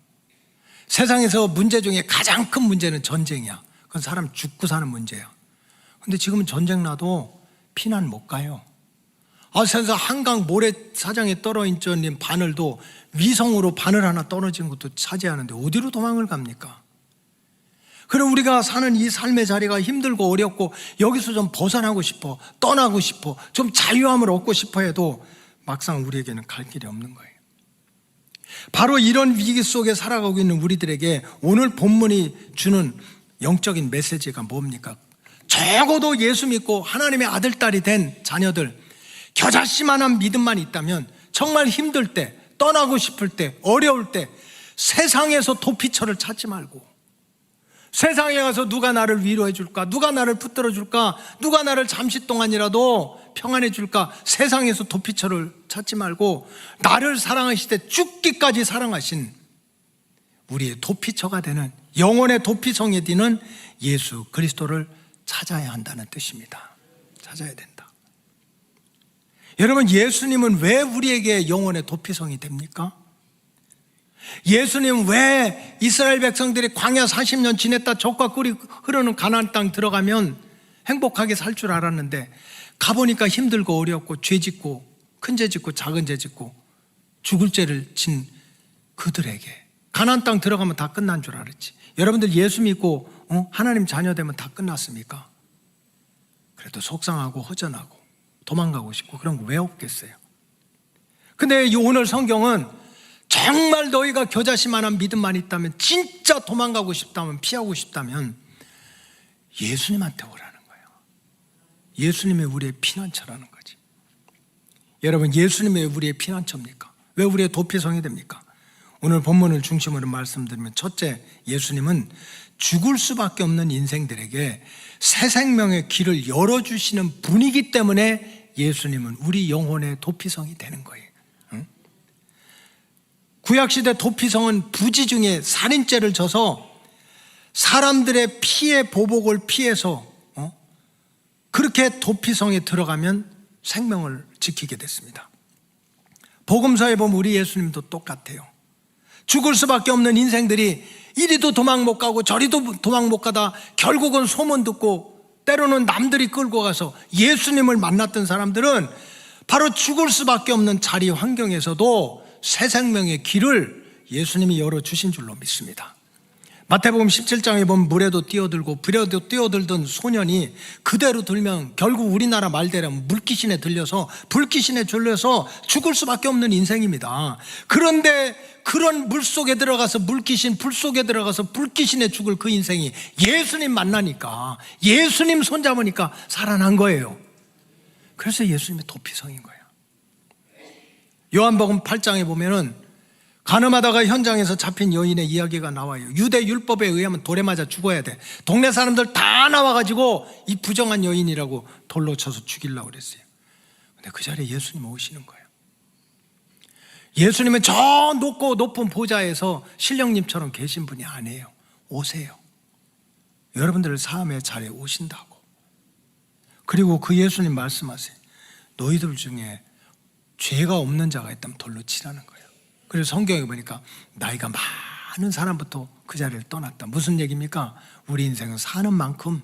세상에서 문제 중에 가장 큰 문제는 전쟁이야. 그건 사람 죽고 사는 문제야. 근데 지금은 전쟁 나도 피난 못 가요. 세상 한강 모래사장에 떨어진 바늘도 위성으로 바늘 하나 떨어진 것도 차지하는데 어디로 도망을 갑니까? 그럼 우리가 사는 이 삶의 자리가 힘들고 어렵고 여기서 좀 벗어나고 싶어, 떠나고 싶어, 좀 자유함을 얻고 싶어 해도 막상 우리에게는 갈 길이 없는 거예요. 바로 이런 위기 속에 살아가고 있는 우리들에게 오늘 본문이 주는 영적인 메시지가 뭡니까? 적어도 예수 믿고 하나님의 아들, 딸이 된 자녀들, 겨자씨만한 믿음만 있다면 정말 힘들 때, 떠나고 싶을 때, 어려울 때 세상에서 도피처를 찾지 말고, 세상에 가서 누가 나를 위로해 줄까, 누가 나를 붙들어 줄까, 누가 나를 잠시 동안이라도 평안해 줄까, 세상에서 도피처를 찾지 말고 나를 사랑하시되 죽기까지 사랑하신 우리의 도피처가 되는, 영혼의 도피성에 드는 예수 그리스도를 찾아야 한다는 뜻입니다. 찾아야 된다. 여러분, 예수님은 왜 우리에게 영혼의 도피성이 됩니까? 예수님 왜 이스라엘 백성들이 광야 40년 지냈다 젖과 꿀이 흐르는 가나안 땅 들어가면 행복하게 살 줄 알았는데 가보니까 힘들고 어렵고 죄 짓고 큰 죄 짓고 작은 죄 짓고 죽을 죄를 진 그들에게 가나안 땅 들어가면 다 끝난 줄 알았지. 여러분들 예수 믿고 하나님 자녀 되면 다 끝났습니까? 그래도 속상하고 허전하고 도망가고 싶고 그런 거 왜 없겠어요? 근데 이 오늘 성경은 정말 너희가 겨자씨만한 믿음만 있다면, 진짜 도망가고 싶다면, 피하고 싶다면 예수님한테 오라는 거예요. 예수님이 우리의 피난처라는 거지. 여러분, 예수님이 왜 우리의 피난처입니까? 왜 우리의 도피성이 됩니까? 오늘 본문을 중심으로 말씀드리면, 첫째, 예수님은 죽을 수밖에 없는 인생들에게 새 생명의 길을 열어주시는 분이기 때문에 예수님은 우리 영혼의 도피성이 되는 거예요. 구약시대 도피성은 부지 중에 살인죄를 져서 사람들의 피해 보복을 피해서 그렇게 도피성에 들어가면 생명을 지키게 됐습니다. 복음서에 보면 우리 예수님도 똑같아요. 죽을 수밖에 없는 인생들이 이리도 도망 못 가고 저리도 도망 못 가다 결국은 소문 듣고 때로는 남들이 끌고 가서 예수님을 만났던 사람들은 바로 죽을 수밖에 없는 자리 환경에서도 새 생명의 길을 예수님이 열어주신 줄로 믿습니다. 마태복음 17장에 보면 물에도 뛰어들고 불에도 뛰어들던 소년이 그대로 들면 결국 우리나라 말대로면 물귀신에 들려서 불귀신에 졸려서 죽을 수밖에 없는 인생입니다. 그런데 그런 물속에 들어가서 물귀신, 불 속에 들어가서 불귀신에 죽을 그 인생이 예수님 만나니까, 예수님 손잡으니까 살아난 거예요. 그래서 예수님의 도피성인 거예요. 요한복음 8장에 보면은 간음하다가 현장에서 잡힌 여인의 이야기가 나와요. 유대 율법에 의하면 돌에 맞아 죽어야 돼. 동네 사람들 다 나와가지고 이 부정한 여인이라고 돌로 쳐서 죽이려고 그랬어요. 근데 그 자리에 예수님 오시는 거예요. 예수님은 저 높은 보좌에서 신령님처럼 계신 분이 아니에요. 오세요. 여러분들 삶의 자리에 오신다고. 그리고 그 예수님 말씀하세요. 너희들 중에 죄가 없는 자가 있다면 돌로 치라는 거예요. 그래서 성경에 보니까 나이가 많은 사람부터 그 자리를 떠났다. 무슨 얘기입니까? 우리 인생은 사는 만큼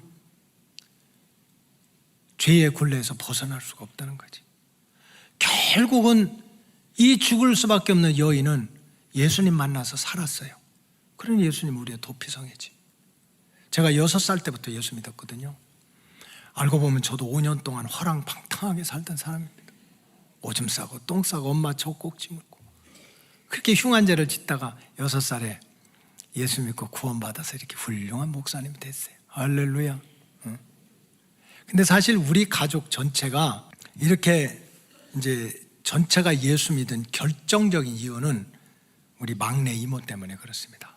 죄의 굴레에서 벗어날 수가 없다는 거지. 결국은 이 죽을 수밖에 없는 여인은 예수님 만나서 살았어요. 그러니 예수님 우리의 도피성이지. 제가 6살 때부터 예수 믿었거든요. 알고 보면 저도 5년 동안 화랑방탕하게 살던 사람입니다. 오줌 싸고 똥 싸고 엄마 저 꼭지 물고 그렇게 흉한 죄를 짓다가 6살에 예수 믿고 구원받아서 이렇게 훌륭한 목사님이 됐어요. 할렐루야. 근데 사실 우리 가족 전체가 이렇게 이제 전체가 예수 믿은 결정적인 이유는 우리 막내 이모 때문에 그렇습니다.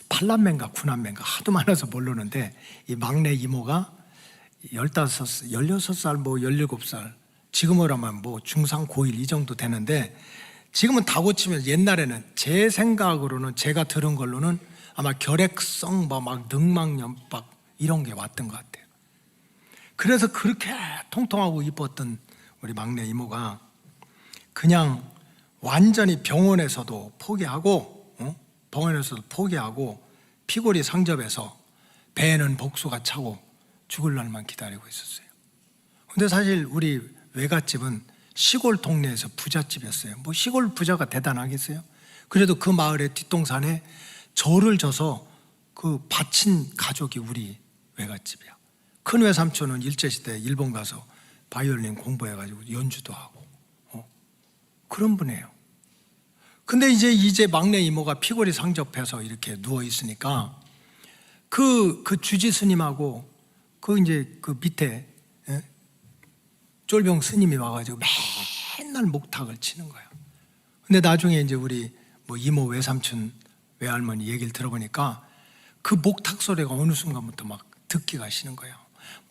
8남매인가 9남매인가 하도 많아서 모르는데 이 막내 이모가 16살, 뭐 17살, 지금으로 하면 뭐 중상 고1 이 정도 되는데 지금은 다 고치면 옛날에는 제 생각으로는 제가 들은 걸로는 아마 결핵성 막 늑막염박 이런 게 왔던 것 같아요. 그래서 그렇게 통통하고 이뻤던 우리 막내 이모가 그냥 완전히 병원에서도 포기하고 피골이 상접해서 배에는 복수가 차고 죽을 날만 기다리고 있었어요. 근데 사실 우리 외갓집은 시골 동네에서 부잣집이었어요. 뭐 시골 부자가 대단하겠어요? 그래도 그 마을의 뒷동산에 절을 져서 그 바친 가족이 우리 외갓집이야. 큰 외삼촌은 일제시대 일본 가서 바이올린 공부해가지고 연주도 하고 그런 분이에요. 근데 이제 막내 이모가 피골이 상접해서 이렇게 누워 있으니까 그 주지 스님하고 그 밑에 쫄병 스님이 와가지고 맨날 목탁을 치는 거예요. 근데 나중에 이제 우리 뭐 이모 외삼촌 외할머니 얘기를 들어보니까 그 목탁 소리가 어느 순간부터 막 듣기가 싫은 거예요.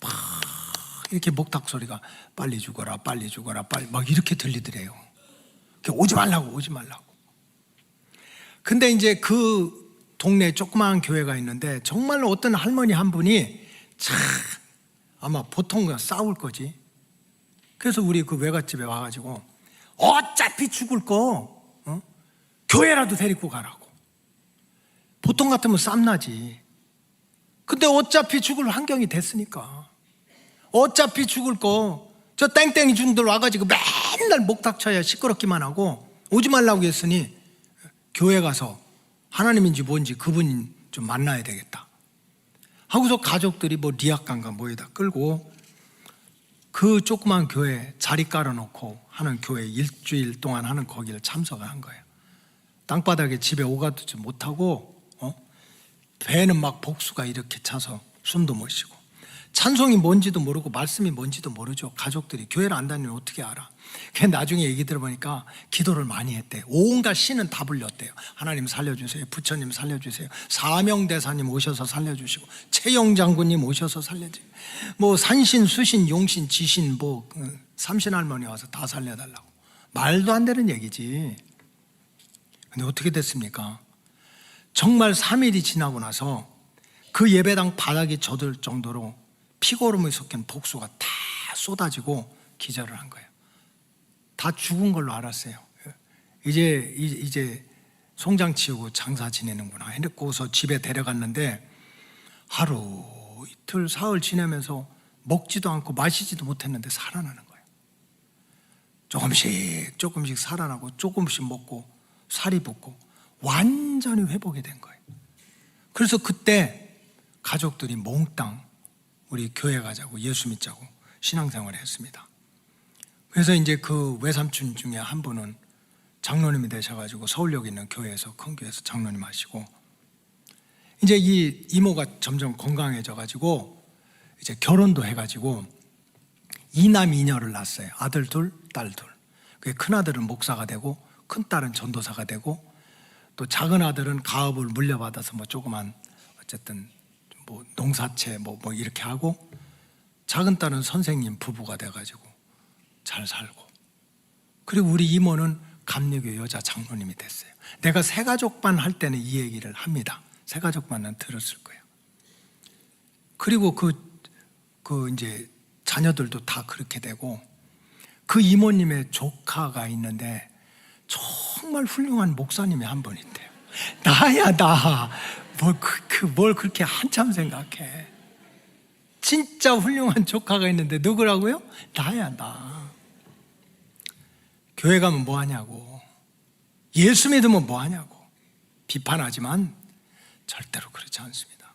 막 이렇게 목탁 소리가 빨리 죽어라 빨리 막 이렇게 들리더래요. 오지 말라고. 근데 이제 그 동네에 조그마한 교회가 있는데 정말로 어떤 할머니 한 분이 참 아마 보통 그냥 싸울 거지. 그래서 우리 그 외갓집에 와가지고 어차피 죽을 거 교회라도 데리고 가라고. 보통 같으면 쌈나지. 근데 어차피 죽을 환경이 됐으니까 어차피 죽을 거 저 땡땡이 중들 와가지고 맨날 목탁 쳐야 시끄럽기만 하고 오지 말라고 했으니 교회 가서 하나님인지 뭔지 그분 좀 만나야 되겠다 하고서 가족들이 뭐 리약관가 뭐에다 끌고 그 조그만 교회 자리 깔아놓고 하는 교회 일주일 동안 하는 거기를 참석을 한 거예요. 땅바닥에 집에 오가도 못하고 배는 막 복수가 이렇게 차서 숨도 못 쉬고 찬송이 뭔지도 모르고 말씀이 뭔지도 모르죠. 가족들이 교회를 안 다니면 어떻게 알아. 그냥 나중에 얘기 들어보니까 기도를 많이 했대요. 온갖 신은 다 불렸대요. 하나님 살려주세요, 부처님 살려주세요, 사명대사님 오셔서 살려주시고 최영 장군님 오셔서 살려주세요, 뭐 산신 수신 용신 지신 뭐 삼신할머니 와서 다 살려달라고. 말도 안 되는 얘기지. 근데 어떻게 됐습니까? 정말 3일이 지나고 나서 그 예배당 바닥이 젖을 정도로 피고름이 섞인 복수가 다 쏟아지고 기절을 한 거예요. 다 죽은 걸로 알았어요. 이제 송장 치우고 장사 지내는구나 해놓고서 집에 데려갔는데 하루 이틀 사흘 지내면서 먹지도 않고 마시지도 못했는데 살아나는 거예요. 조금씩 살아나고 조금씩 먹고 살이 붙고 완전히 회복이 된 거예요. 그래서 그때 가족들이 몽땅 우리 교회 가자고 예수 믿자고 신앙생활을 했습니다. 그래서 이제 그 외삼촌 중에 한 분은 장로님이 되셔가지고 서울역 있는 교회에서 큰 교회에서 장로님 하시고 이제 이 이모가 점점 건강해져가지고 이제 결혼도 해가지고 이남 이녀를 낳았어요. 아들 둘, 딸 둘. 그 큰 아들은 목사가 되고 큰 딸은 전도사가 되고 또 작은 아들은 가업을 물려받아서 뭐 조그만 어쨌든 뭐 농사채 뭐 이렇게 하고 작은 딸은 선생님 부부가 돼가지고 잘 살고 그리고 우리 이모는 감리교 여자 장로님이 됐어요. 내가 새가족반 할 때는 이 얘기를 합니다. 새가족반은 들었을 거예요. 그리고 그 이제 자녀들도 다 그렇게 되고 그 이모님의 조카가 있는데 정말 훌륭한 목사님이 한 분 있대요. 나야 나. 뭘 그렇게 한참 생각해. 진짜 훌륭한 조카가 있는데 누구라고요? 나야 나. 교회 가면 뭐 하냐고, 예수 믿으면 뭐 하냐고 비판하지만 절대로 그렇지 않습니다.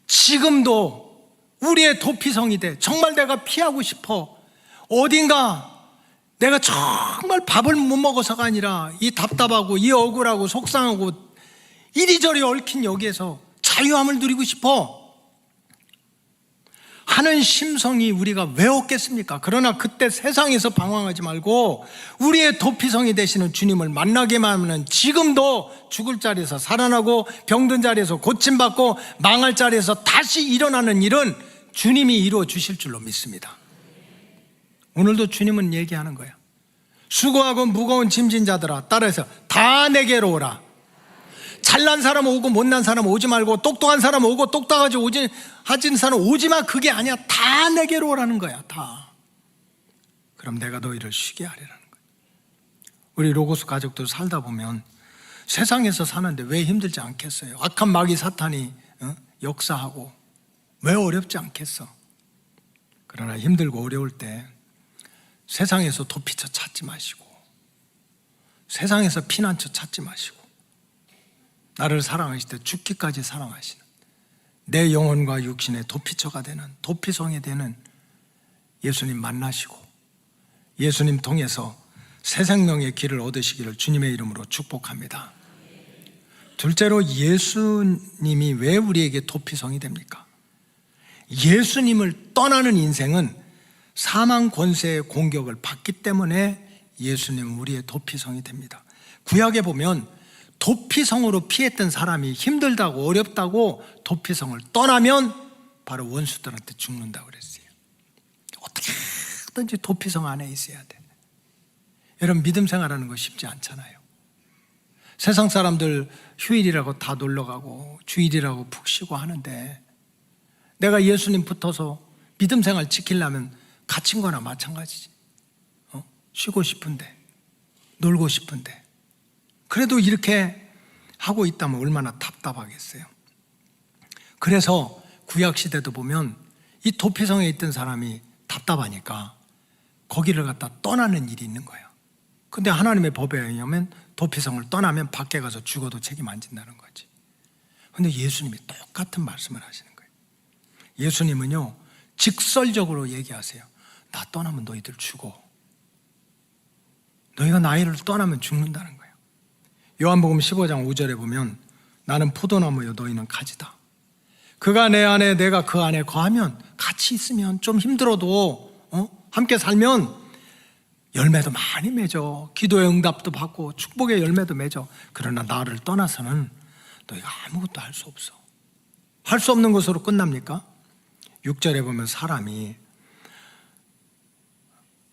지금도 우리의 도피성이 돼. 정말 내가 피하고 싶어. 어딘가 내가 정말 밥을 못 먹어서가 아니라 이 답답하고 이 억울하고 속상하고 이리저리 얽힌 여기에서 자유함을 누리고 싶어 하는 심성이 우리가 왜 없겠습니까? 그러나 그때 세상에서 방황하지 말고 우리의 도피성이 되시는 주님을 만나게만 하면 지금도 죽을 자리에서 살아나고 병든 자리에서 고침받고 망할 자리에서 다시 일어나는 일은 주님이 이루어 주실 줄로 믿습니다. 오늘도 주님은 얘기하는 거야. 수고하고 무거운 짐진 자들아 따라서 다 내게로 오라. 잘난 사람 오고 못난 사람 오지 말고 똑똑한 사람 오고 똑똑하지 하진 사람 오지 마. 그게 아니야. 다 내게로 오라는 거야. 다. 그럼 내가 너희를 쉬게 하리라는 거야. 우리 로고스 가족들 살다 보면 세상에서 사는데 왜 힘들지 않겠어요? 악한 마귀 사탄이 역사하고 왜 어렵지 않겠어? 그러나 힘들고 어려울 때 세상에서 도피처 찾지 마시고 세상에서 피난처 찾지 마시고 나를 사랑하실 때 죽기까지 사랑하시는 내 영혼과 육신의 도피처가 되는 도피성이 되는 예수님 만나시고 예수님 통해서 새 생명의 길을 얻으시기를 주님의 이름으로 축복합니다. 둘째로 예수님이 왜 우리에게 도피성이 됩니까? 예수님을 떠나는 인생은 사망 권세의 공격을 받기 때문에 예수님은 우리의 도피성이 됩니다. 구약에 보면 도피성으로 피했던 사람이 힘들다고 어렵다고 도피성을 떠나면 바로 원수들한테 죽는다고 그랬어요. 어떻게든지 도피성 안에 있어야 돼. 여러분 믿음 생활하는 거 쉽지 않잖아요. 세상 사람들 휴일이라고 다 놀러가고 주일이라고 푹 쉬고 하는데 내가 예수님 붙어서 믿음 생활 지키려면 갇힌 거나 마찬가지지. 쉬고 싶은데 놀고 싶은데 그래도 이렇게 하고 있다면 얼마나 답답하겠어요. 그래서 구약시대도 보면 이 도피성에 있던 사람이 답답하니까 거기를 갖다 떠나는 일이 있는 거예요. 근데 하나님의 법에 의하면 도피성을 떠나면 밖에 가서 죽어도 책임 안 진다는 거지. 근데 예수님이 똑같은 말씀을 하시는 거예요. 예수님은요 직설적으로 얘기하세요. 나 떠나면 너희들 죽어. 너희가 나를 떠나면 죽는다는 거예요. 요한복음 15장 5절에 보면 나는 포도나무요 너희는 가지다. 그가 내 안에 내가 그 안에 거하면 같이 있으면 좀 힘들어도 함께 살면 열매도 많이 맺어. 기도의 응답도 받고 축복의 열매도 맺어. 그러나 나를 떠나서는 너희가 아무것도 할 수 없어. 할 수 없는 것으로 끝납니까? 6절에 보면 사람이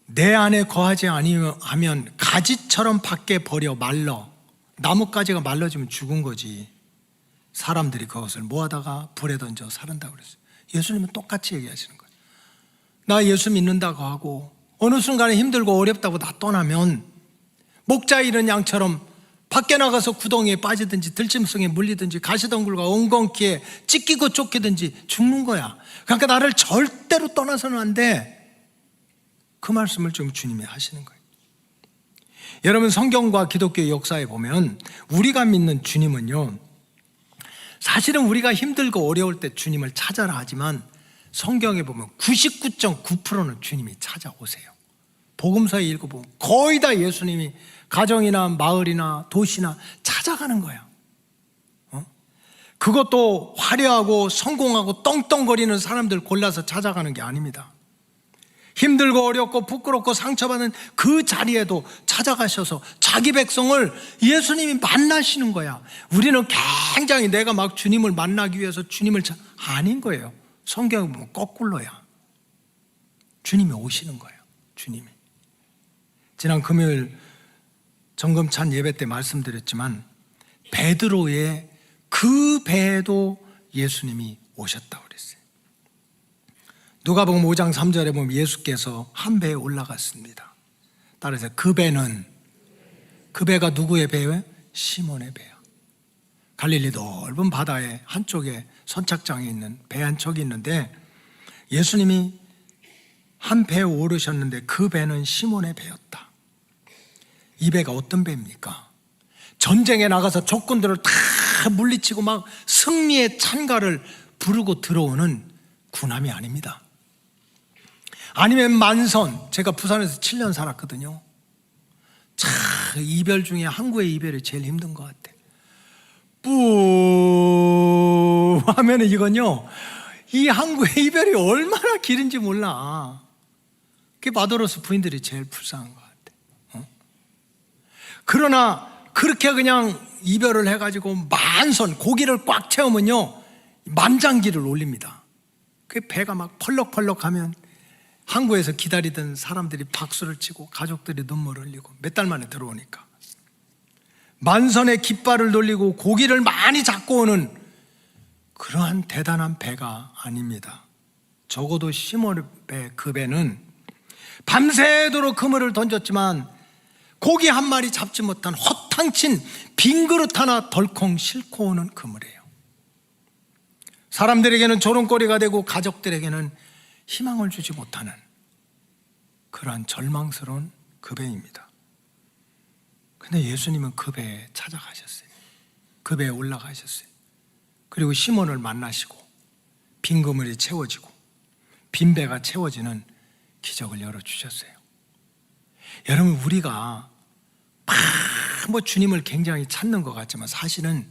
내 안에 거하지 아니하면 가지처럼 밖에 버려 말러. 나뭇가지가 말라지면 죽은 거지. 사람들이 그것을 모아다가 불에 던져 사른다고 그랬어요. 예수님은 똑같이 얘기하시는 거예요. 나 예수 믿는다고 하고 어느 순간에 힘들고 어렵다고 나 떠나면 목자 잃은 양처럼 밖에 나가서 구덩이에 빠지든지 들짐승에 물리든지 가시덩굴과 엉겅퀴에 찢기고 쫓기든지 죽는 거야. 그러니까 나를 절대로 떠나서는 안 돼. 그 말씀을 지금 주님이 하시는 거예요. 여러분 성경과 기독교 역사에 보면 우리가 믿는 주님은요 사실은 우리가 힘들고 어려울 때 주님을 찾아라 하지만 성경에 보면 99.9%는 주님이 찾아오세요. 복음서에 읽어보면 거의 다 예수님이 가정이나 마을이나 도시나 찾아가는 거야. 그것도 화려하고 성공하고 떵떵거리는 사람들 골라서 찾아가는 게 아닙니다. 힘들고 어렵고 부끄럽고 상처받은 그 자리에도 찾아가셔서 자기 백성을 예수님이 만나시는 거야. 우리는 굉장히 내가 막 주님을 만나기 위해서 주님을 아닌 거예요. 성경에 보면 거꾸로야. 주님이 오시는 거예요. 주님이. 지난 금요일 정금찬 예배 때 말씀드렸지만 베드로의 그 배에도 예수님이 오셨다고 그랬어요. 누가복음 5장 3절에 보면 예수께서 한 배에 올라갔습니다. 따라서 그 배가 누구의 배예요? 시몬의 배야. 갈릴리 넓은 바다의 한쪽에 선착장에 있는 배 한 척이 있는데 예수님이 한 배에 오르셨는데 그 배는 시몬의 배였다. 이 배가 어떤 배입니까? 전쟁에 나가서 적군들을 다 물리치고 막 승리의 찬가를 부르고 들어오는 군함이 아닙니다. 아니면 만선, 제가 부산에서 7년 살았거든요. 참 이별 중에 항구의 이별이 제일 힘든 것 같아. 뿌 하면은 이건요, 이 항구의 이별이 얼마나 길은지 몰라. 그게 마도로스 부인들이 제일 불쌍한 것 같아. 그러나 그렇게 그냥 이별을 해가지고 만선 고기를 꽉 채우면요 만장기를 올립니다. 그 배가 막 펄럭펄럭하면 항구에서 기다리던 사람들이 박수를 치고 가족들이 눈물을 흘리고 몇 달 만에 들어오니까 만선의 깃발을 돌리고 고기를 많이 잡고 오는 그러한 대단한 배가 아닙니다. 적어도 시몬의 배, 그 배는 밤새도록 그물을 던졌지만 고기 한 마리 잡지 못한 허탕친 빈 그릇 하나 덜컹 싣고 오는 그물이에요. 사람들에게는 조롱거리가 되고 가족들에게는 희망을 주지 못하는 그러한 절망스러운 그 배입니다. 근데 예수님은 그 배에 찾아가셨어요. 그 배에 올라가셨어요. 그리고 시몬을 만나시고 빈 그물이 채워지고 빈 배가 채워지는 기적을 열어주셨어요. 여러분, 우리가 뭐 주님을 굉장히 찾는 것 같지만 사실은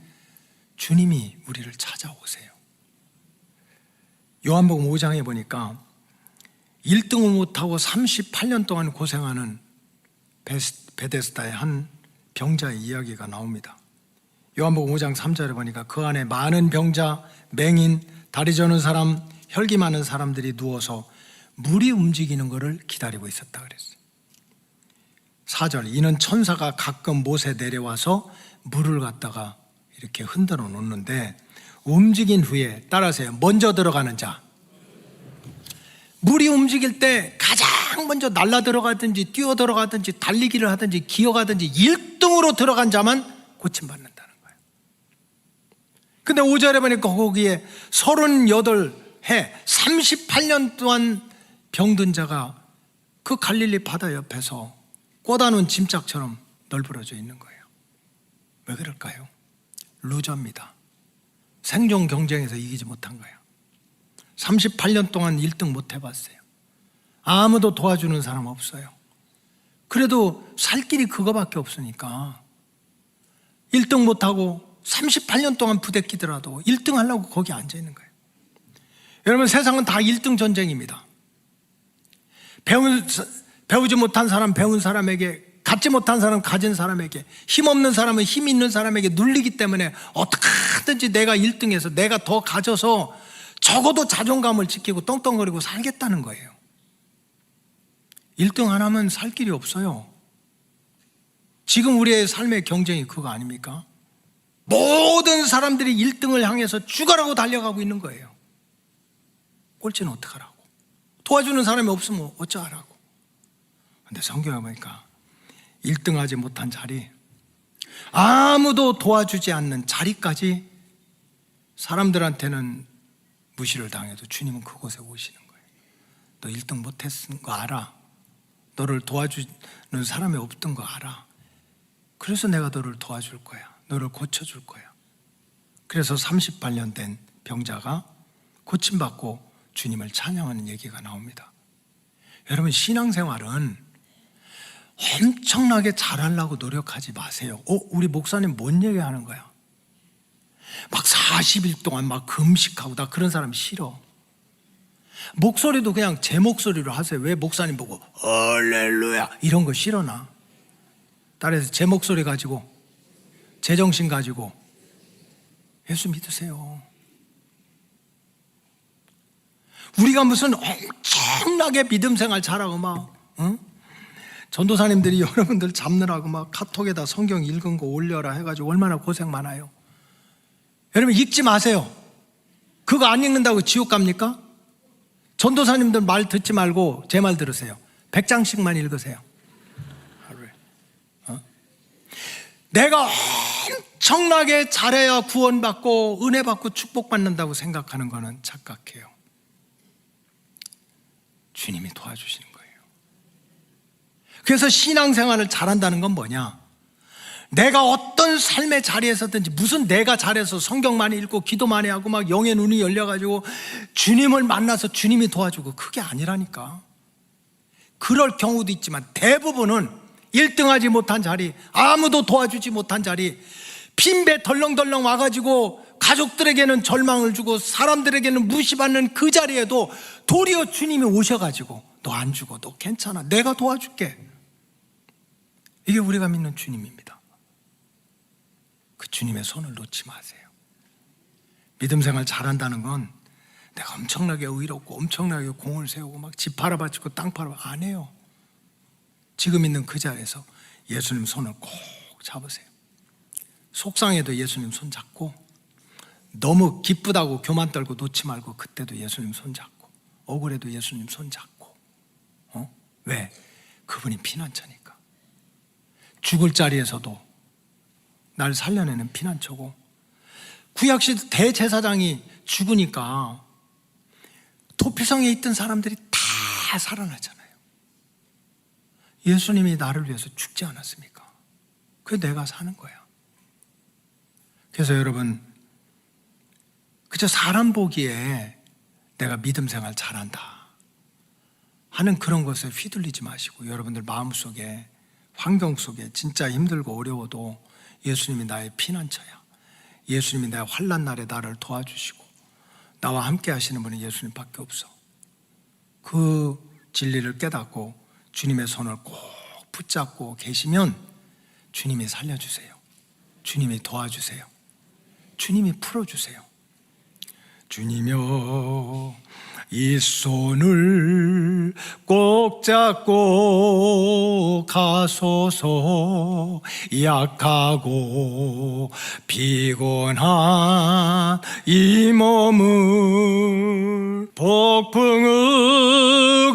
주님이 우리를 찾아오세요. 요한복음 5장에 보니까 1등을 못하고 38년 동안 고생하는 베데스다의 한 병자의 이야기가 나옵니다. 요한복음 5장 3절에 보니까 그 안에 많은 병자, 맹인, 다리 저는 사람, 혈기 많은 사람들이 누워서 물이 움직이는 것을 기다리고 있었다 그랬어요. 4절, 이는 천사가 가끔 못에 내려와서 물을 갖다가 이렇게 흔들어 놓는데 움직인 후에, 따라하세요, 먼저 들어가는 자. 물이 움직일 때 가장 먼저 날라 들어가든지 뛰어 들어가든지 달리기를 하든지 기어가든지 1등으로 들어간 자만 고침받는다는 거예요. 근데 5절에 보니까 거기에 38해 38년 동안 병든 자가 그 갈릴리 바다 옆에서 꽂아놓은 짐짝처럼 널브러져 있는 거예요. 왜 그럴까요? 루저입니다. 생존 경쟁에서 이기지 못한 거예요. 38년 동안 1등 못 해봤어요. 아무도 도와주는 사람 없어요. 그래도 살 길이 그거밖에 없으니까 1등 못하고 38년 동안 부대끼더라도 1등 하려고 거기 앉아있는 거예요. 여러분, 세상은 다 1등 전쟁입니다. 배우지 못한 사람 배운 사람에게, 갖지 못한 사람 가진 사람에게, 힘없는 사람은 힘 있는 사람에게 눌리기 때문에 어떻게든지 내가 1등해서 내가 더 가져서 적어도 자존감을 지키고 떵떵거리고 살겠다는 거예요. 1등 안 하면 살 길이 없어요. 지금 우리의 삶의 경쟁이 그거 아닙니까? 모든 사람들이 1등을 향해서 죽어라고 달려가고 있는 거예요. 꼴찌는 어떡하라고? 도와주는 사람이 없으면 어쩌라고? 근데 성경에 보니까 1등 하지 못한 자리, 아무도 도와주지 않는 자리까지 사람들한테는 무시를 당해도 주님은 그곳에 오시는 거예요. 너 1등 못했은 거 알아. 너를 도와주는 사람이 없던 거 알아. 그래서 내가 너를 도와줄 거야. 너를 고쳐줄 거야. 그래서 38년 된 병자가 고침받고 주님을 찬양하는 얘기가 나옵니다. 여러분, 신앙생활은 엄청나게 잘하려고 노력하지 마세요. 우리 목사님 뭔 얘기하는 거야? 막 40일 동안 막 금식하고, 나 그런 사람 싫어. 목소리도 그냥 제 목소리로 하세요. 왜 목사님 보고 할렐루야 이런 거 싫어? 나 따라서 제 목소리 가지고, 제 정신 가지고 예수 믿으세요. 우리가 무슨 엄청나게 믿음 생활 잘하고 막 전도사님들이 여러분들 잡느라고 막 카톡에다 성경 읽은 거 올려라 해가지고 얼마나 고생 많아요. 여러분, 읽지 마세요. 그거 안 읽는다고 지옥 갑니까? 전도사님들 말 듣지 말고 제 말 들으세요. 100장씩만 읽으세요, 하루에. 내가 엄청나게 잘해야 구원받고 은혜받고 축복받는다고 생각하는 거는 착각해요. 주님이 도와주시는 거예요. 그래서 신앙생활을 잘한다는 건 뭐냐? 내가 어떤 삶의 자리에서든지, 무슨 내가 잘해서 성경 많이 읽고 기도 많이 하고 막 영의 눈이 열려가지고 주님을 만나서 주님이 도와주고, 그게 아니라니까. 그럴 경우도 있지만 대부분은 1등하지 못한 자리, 아무도 도와주지 못한 자리, 빈배 덜렁덜렁 와가지고 가족들에게는 절망을 주고 사람들에게는 무시받는 그 자리에도 도리어 주님이 오셔가지고 너 안 죽어, 너 괜찮아, 내가 도와줄게. 이게 우리가 믿는 주님입니다. 그 주님의 손을 놓지 마세요. 믿음 생활 잘한다는 건 내가 엄청나게 의롭고 엄청나게 공을 세우고 막 집 팔아바치고 땅 팔아, 안 해요. 지금 있는 그 자리에서 예수님 손을 꼭 잡으세요. 속상해도 예수님 손 잡고, 너무 기쁘다고 교만 떨고 놓지 말고 그때도 예수님 손 잡고, 억울해도 예수님 손 잡고. 왜? 그분이 피난처니까. 죽을 자리에서도 날 살려내는 피난처고, 구약시대 대제사장이 죽으니까 도피성에 있던 사람들이 다 살아나잖아요. 예수님이 나를 위해서 죽지 않았습니까? 그게 내가 사는 거야. 그래서 여러분, 그저 사람 보기에 내가 믿음 생활 잘한다 하는 그런 것에 휘둘리지 마시고, 여러분들 마음속에, 환경 속에 진짜 힘들고 어려워도 예수님이 나의 피난처야. 예수님이 나의 환난 날에 나를 도와주시고 나와 함께 하시는 분은 예수님밖에 없어. 그 진리를 깨닫고 주님의 손을 꼭 붙잡고 계시면 주님이 살려주세요. 주님이 도와주세요. 주님이 풀어주세요. 주님여, 이 손을 꼭 잡고 가소서. 약하고 피곤한 이 몸을 폭풍의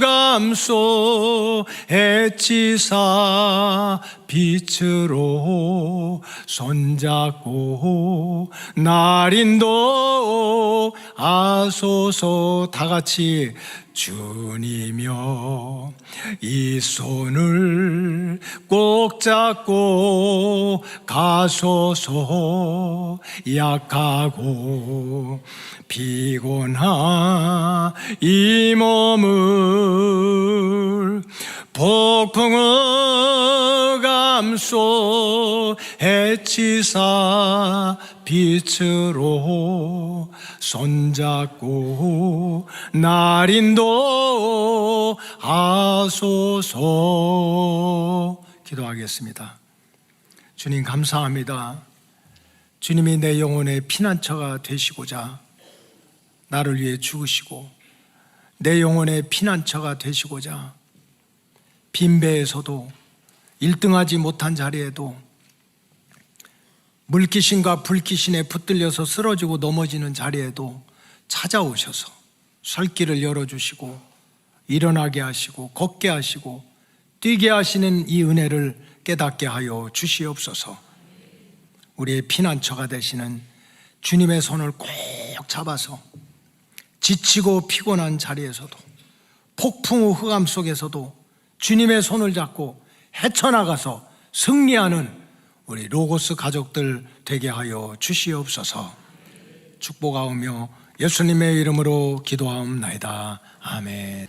감소 해치사 빛으로 손잡고 날인도 아소서. 다 같이 주님여, 이 손을 꼭 잡고 가소서. 약하고 피곤한 이 몸을 폭풍의 감소 해치사 빛으로 손잡고 날인도 하소서. 기도하겠습니다. 주님 감사합니다. 주님이 내 영혼의 피난처가 되시고자 나를 위해 죽으시고, 내 영혼의 피난처가 되시고자 빈배에서도 1등하지 못한 자리에도 물귀신과 불귀신에 붙들려서 쓰러지고 넘어지는 자리에도 찾아오셔서 살길을 열어주시고 일어나게 하시고 걷게 하시고 뛰게 하시는 이 은혜를 깨닫게 하여 주시옵소서. 우리의 피난처가 되시는 주님의 손을 꼭 잡아서 지치고 피곤한 자리에서도, 폭풍 후 흑암 속에서도 주님의 손을 잡고 헤쳐나가서 승리하는 우리 로고스 가족들 되게 하여 주시옵소서. 축복하오며 예수님의 이름으로 기도하옵나이다. 아멘.